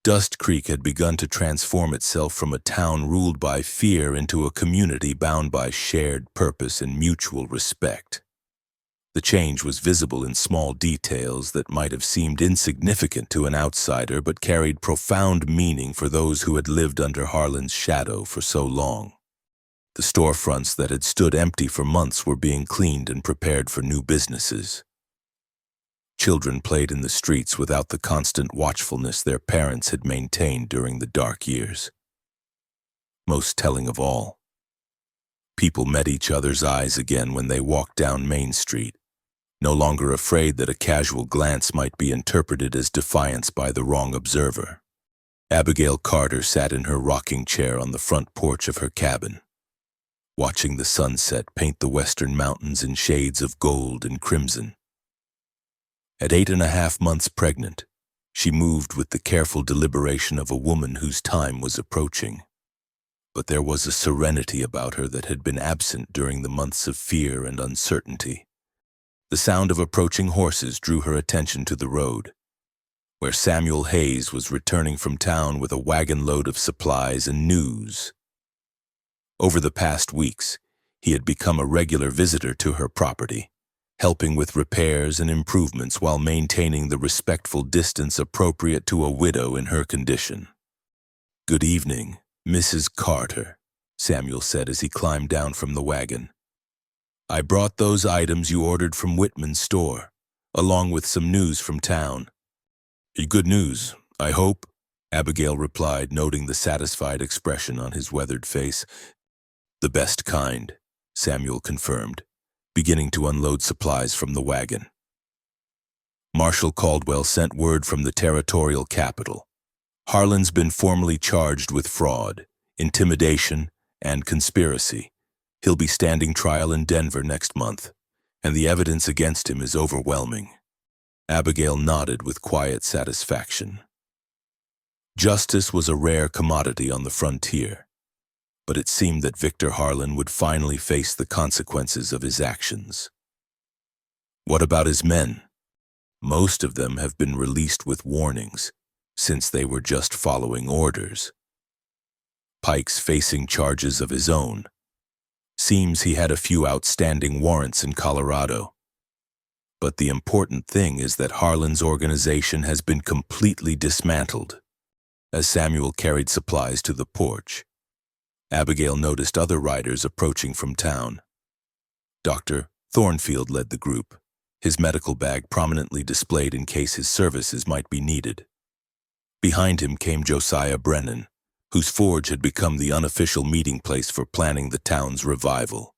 Dust Creek had begun to transform itself from a town ruled by fear into a community bound by shared purpose and mutual respect. The change was visible in small details that might have seemed insignificant to an outsider but carried profound meaning for those who had lived under Harlan's shadow for so long. The storefronts that had stood empty for months were being cleaned and prepared for new businesses. Children played in the streets without the constant watchfulness their parents had maintained during the dark years. Most telling of all, people met each other's eyes again when they walked down Main Street, no longer afraid that a casual glance might be interpreted as defiance by the wrong observer. Abigail Carter sat in her rocking chair on the front porch of her cabin, watching the sunset paint the western mountains in shades of gold and crimson. At 8.5 months pregnant, she moved with the careful deliberation of a woman whose time was approaching. But there was a serenity about her that had been absent during the months of fear and uncertainty. The sound of approaching horses drew her attention to the road, where Samuel Hayes was returning from town with a wagon load of supplies and news. Over the past weeks, he had become a regular visitor to her property, helping with repairs and improvements while maintaining the respectful distance appropriate to a widow in her condition. "Good evening, Mrs. Carter," Samuel said as he climbed down from the wagon. "I brought those items you ordered from Whitman's store, along with some news from town." "Good news, I hope," Abigail replied, noting the satisfied expression on his weathered face. "The best kind," Samuel confirmed, beginning to unload supplies from the wagon. Marshal Caldwell sent word from the territorial capital. Harlan's been formally charged with fraud, intimidation, and conspiracy. He'll be standing trial in Denver next month, and the evidence against him is overwhelming. Abigail nodded with quiet satisfaction. Justice was a rare commodity on the frontier, but it seemed that Victor Harlan would finally face the consequences of his actions. What about his men? Most of them have been released with warnings, since they were just following orders. Pike's facing charges of his own. Seems he had a few outstanding warrants in Colorado. But the important thing is that Harlan's organization has been completely dismantled. As Samuel carried supplies to the porch, Abigail noticed other riders approaching from town. Dr. Thornfield led the group, his medical bag prominently displayed in case his services might be needed. Behind him came Josiah Brennan, whose forge had become the unofficial meeting place for planning the town's revival.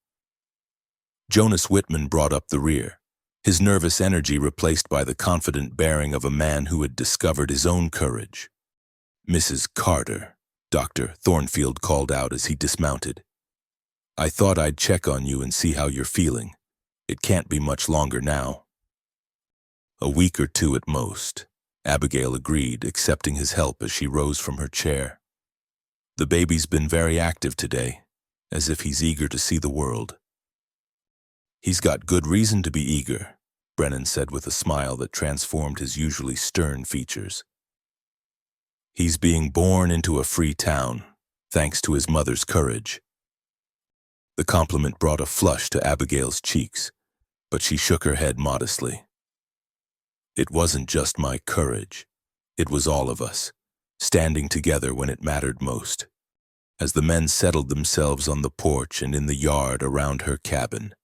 Jonas Whitman brought up the rear, his nervous energy replaced by the confident bearing of a man who had discovered his own courage. "Mrs. Carter," Dr. Thornfield called out as he dismounted. "I thought I'd check on you and see how you're feeling. It can't be much longer now." "A week or two at most," Abigail agreed, accepting his help as she rose from her chair. "The baby's been very active today, as if he's eager to see the world." "He's got good reason to be eager," Brennan said with a smile that transformed his usually stern features. "He's being born into a free town, thanks to his mother's courage." The compliment brought a flush to Abigail's cheeks, but she shook her head modestly. "It wasn't just my courage. It was all of us, standing together when it mattered most." As the men settled themselves on the porch and in the yard around her cabin,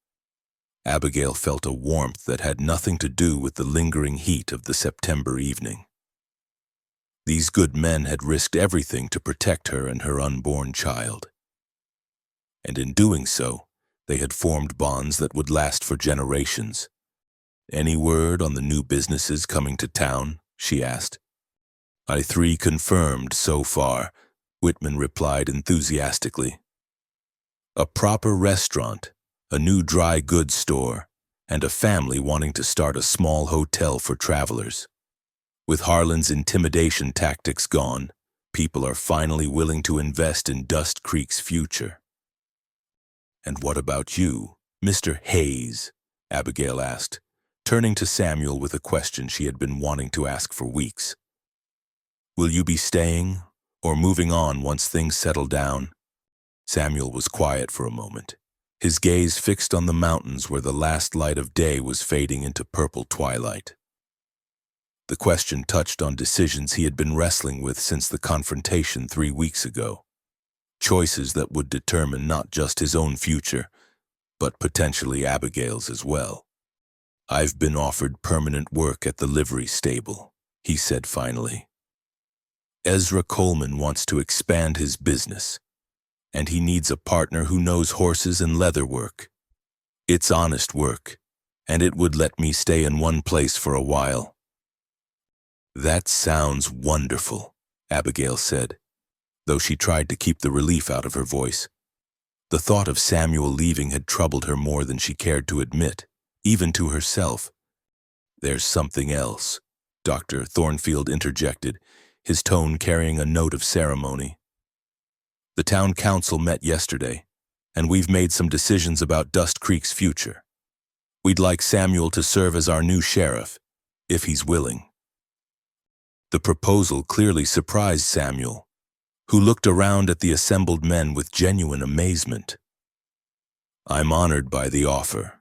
Abigail felt a warmth that had nothing to do with the lingering heat of the September evening. These good men had risked everything to protect her and her unborn child. And in doing so, they had formed bonds that would last for generations. "Any word on the new businesses coming to town?" she asked. "I3 confirmed so far," Whitman replied enthusiastically. "A proper restaurant, a new dry goods store, and a family wanting to start a small hotel for travelers. With Harlan's intimidation tactics gone, people are finally willing to invest in Dust Creek's future." "And what about you, Mr. Hayes?" Abigail asked, turning to Samuel with a question she had been wanting to ask for weeks. "Will you be staying or moving on once things settle down?" Samuel was quiet for a moment, his gaze fixed on the mountains where the last light of day was fading into purple twilight. The question touched on decisions he had been wrestling with since the confrontation 3 weeks ago. Choices that would determine not just his own future, but potentially Abigail's as well. "I've been offered permanent work at the livery stable," he said finally. "Ezra Coleman wants to expand his business, and he needs a partner who knows horses and leather work. It's honest work, and it would let me stay in one place for a while." "That sounds wonderful," Abigail said, though she tried to keep the relief out of her voice. The thought of Samuel leaving had troubled her more than she cared to admit, even to herself. "There's something else," Dr. Thornfield interjected, his tone carrying a note of ceremony. "The town council met yesterday, and we've made some decisions about Dust Creek's future. We'd like Samuel to serve as our new sheriff, if he's willing." The proposal clearly surprised Samuel, who looked around at the assembled men with genuine amazement. "I'm honored by the offer,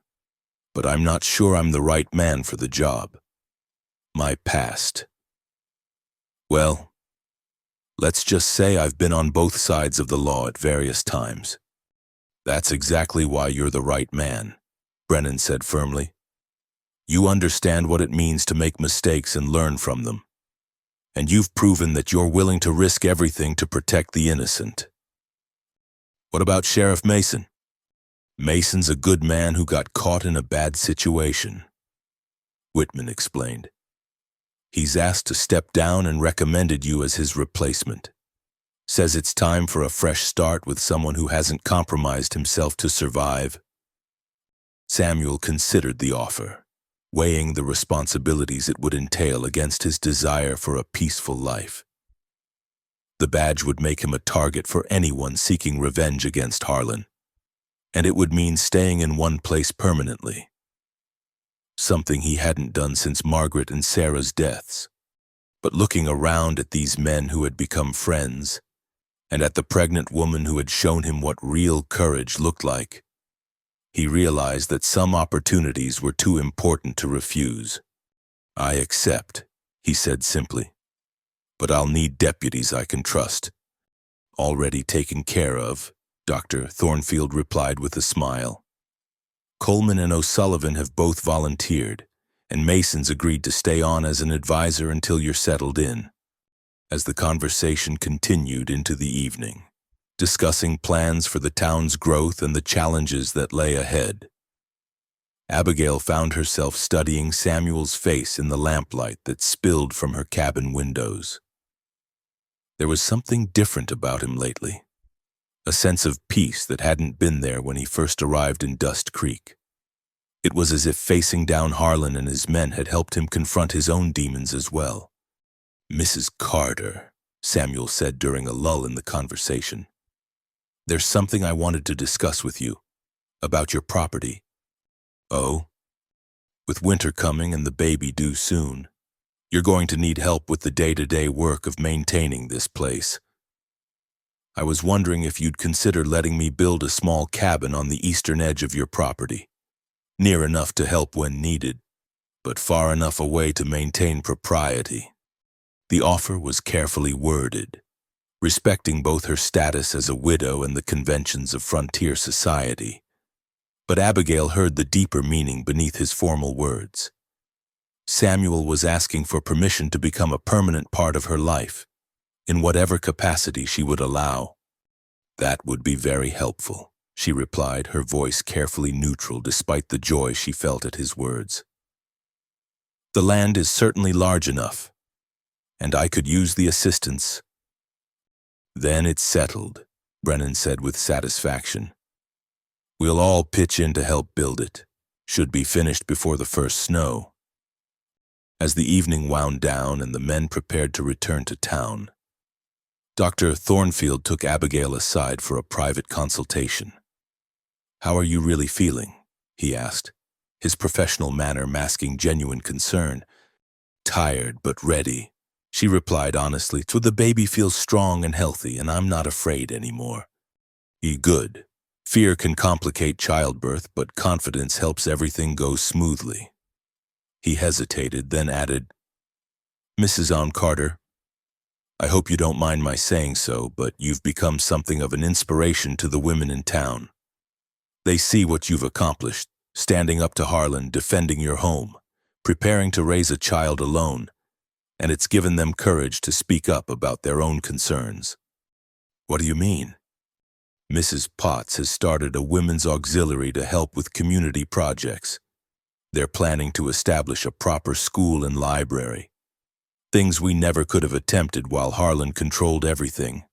but I'm not sure I'm the right man for the job. My past. Well, Let's just say I've been on both sides of the law at various times. That's exactly why you're the right man, Brennan said firmly. You understand what it means to make mistakes and learn from them. And you've proven that you're willing to risk everything to protect the innocent. What about Sheriff Mason? Mason's a good man who got caught in a bad situation, Whitman explained. He's asked to step down and recommended you as his replacement. Says it's time for a fresh start with someone who hasn't compromised himself to survive. Samuel considered the offer, weighing the responsibilities it would entail against his desire for a peaceful life. The badge would make him a target for anyone seeking revenge against Harlan, and it would mean staying in one place permanently. Something he hadn't done since Margaret and Sarah's deaths. But looking around at these men who had become friends, and at the pregnant woman who had shown him what real courage looked like, he realized that some opportunities were too important to refuse. I accept, he said simply. But I'll need deputies I can trust. Already taken care of, Dr. Thornfield replied with a smile. Coleman and O'Sullivan have both volunteered, and Mason's agreed to stay on as an advisor until you're settled in. As the conversation continued into the evening, discussing plans for the town's growth and the challenges that lay ahead, Abigail found herself studying Samuel's face in the lamplight that spilled from her cabin windows. There was something different about him lately, a sense of peace that hadn't been there when he first arrived in Dust Creek. It was as if facing down Harlan and his men had helped him confront his own demons as well. Mrs. Carter, Samuel said during a lull in the conversation. There's something I wanted to discuss with you, about your property. Oh? With winter coming and the baby due soon, you're going to need help with the day-to-day work of maintaining this place. I was wondering if you'd consider letting me build a small cabin on the eastern edge of your property, near enough to help when needed, but far enough away to maintain propriety. The offer was carefully worded, respecting both her status as a widow and the conventions of frontier society. But Abigail heard the deeper meaning beneath his formal words. Samuel was asking for permission to become a permanent part of her life, in whatever capacity she would allow. That would be very helpful, she replied, her voice carefully neutral despite the joy she felt at his words. The land is certainly large enough, and I could use the assistance. Then it's settled, Brennan said with satisfaction. We'll all pitch in to help build it. Should be finished before the first snow. As the evening wound down and the men prepared to return to town, Dr. Thornfield took Abigail aside for a private consultation. How are you really feeling? He asked, his professional manner masking genuine concern. Tired but ready, she replied honestly. The baby feels strong and healthy, and I'm not afraid anymore. Good. Fear can complicate childbirth, but confidence helps everything go smoothly. He hesitated, then added, Mrs. Carter, I hope you don't mind my saying so, but you've become something of an inspiration to the women in town. They see what you've accomplished, standing up to Harlan, defending your home, preparing to raise a child alone, and it's given them courage to speak up about their own concerns. What do you mean? Mrs. Potts has started a women's auxiliary to help with community projects. They're planning to establish a proper school and library. Things we never could have attempted while Harlan controlled everything.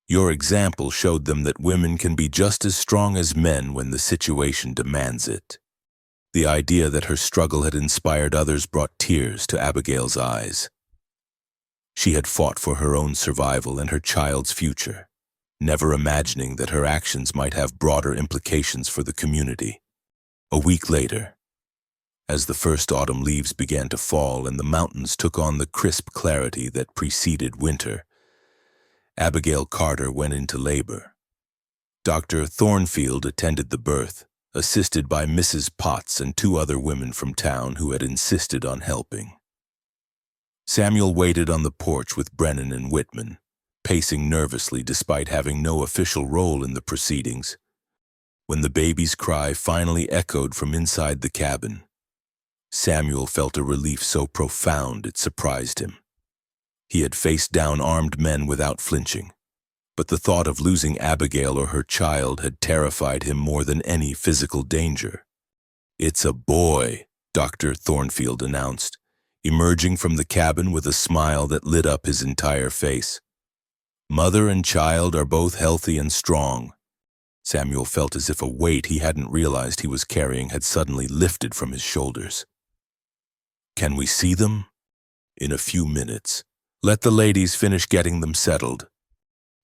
Your example showed them that women can be just as strong as men when the situation demands it. The idea that her struggle had inspired others brought tears to Abigail's eyes. She had fought for her own survival and her child's future, never imagining that her actions might have broader implications for the community. A week later, as the first autumn leaves began to fall and the mountains took on the crisp clarity that preceded winter, Abigail Carter went into labor. Dr. Thornfield attended the birth, assisted by Mrs. Potts and 2 other women from town who had insisted on helping. Samuel waited on the porch with Brennan and Whitman, pacing nervously despite having no official role in the proceedings. When the baby's cry finally echoed from inside the cabin, Samuel felt a relief so profound it surprised him. He had faced down armed men without flinching, but the thought of losing Abigail or her child had terrified him more than any physical danger. "It's a boy," Dr. Thornfield announced, emerging from the cabin with a smile that lit up his entire face. "Mother and child are both healthy and strong." Samuel felt as if a weight he hadn't realized he was carrying had suddenly lifted from his shoulders. "Can we see them?" "In a few minutes. Let the ladies finish getting them settled."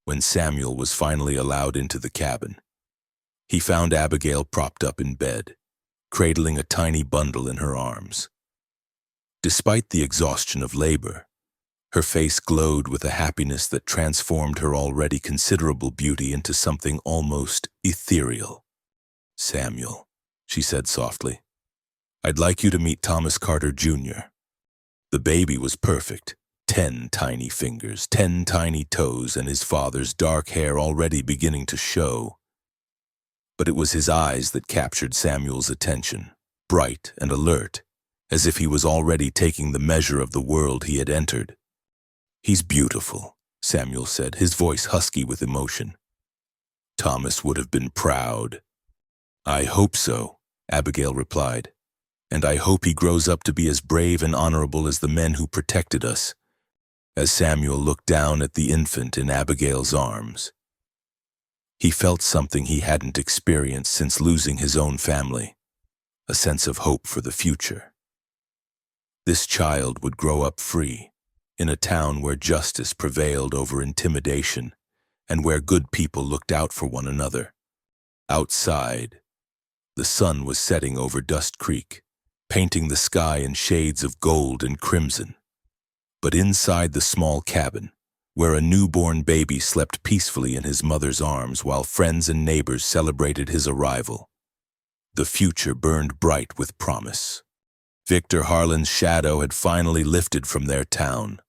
When Samuel was finally allowed into the cabin, he found Abigail propped up in bed, cradling a tiny bundle in her arms. Despite the exhaustion of labor, her face glowed with a happiness that transformed her already considerable beauty into something almost ethereal. "Samuel," she said softly, "I'd like you to meet Thomas Carter, Jr." The baby was perfect. 10 tiny fingers, 10 tiny toes, and his father's dark hair already beginning to show. But it was his eyes that captured Samuel's attention, bright and alert, as if he was already taking the measure of the world he had entered. "He's beautiful," Samuel said, his voice husky with emotion. "Thomas would have been proud." "I hope so," Abigail replied, "and I hope he grows up to be as brave and honorable as the men who protected us." As Samuel looked down at the infant in Abigail's arms, he felt something he hadn't experienced since losing his own family, a sense of hope for the future. This child would grow up free, in a town where justice prevailed over intimidation and where good people looked out for one another. Outside, the sun was setting over Dust Creek, painting the sky in shades of gold and crimson. But inside the small cabin, where a newborn baby slept peacefully in his mother's arms while friends and neighbors celebrated his arrival, the future burned bright with promise. Victor Harlan's shadow had finally lifted from their town,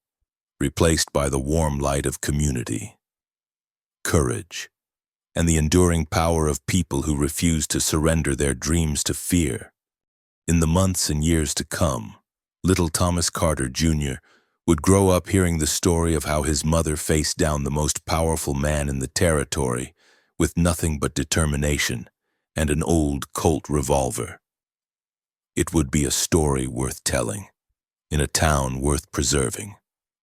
replaced by the warm light of community, courage, and the enduring power of people who refused to surrender their dreams to fear. In the months and years to come, little Thomas Carter, Jr. would grow up hearing the story of how his mother faced down the most powerful man in the territory with nothing but determination and an old Colt revolver. It would be a story worth telling, in a town worth preserving,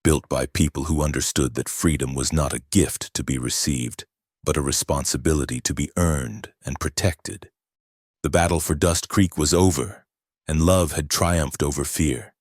built by people who understood that freedom was not a gift to be received, but a responsibility to be earned and protected. The battle for Dust Creek was over, and love had triumphed over fear.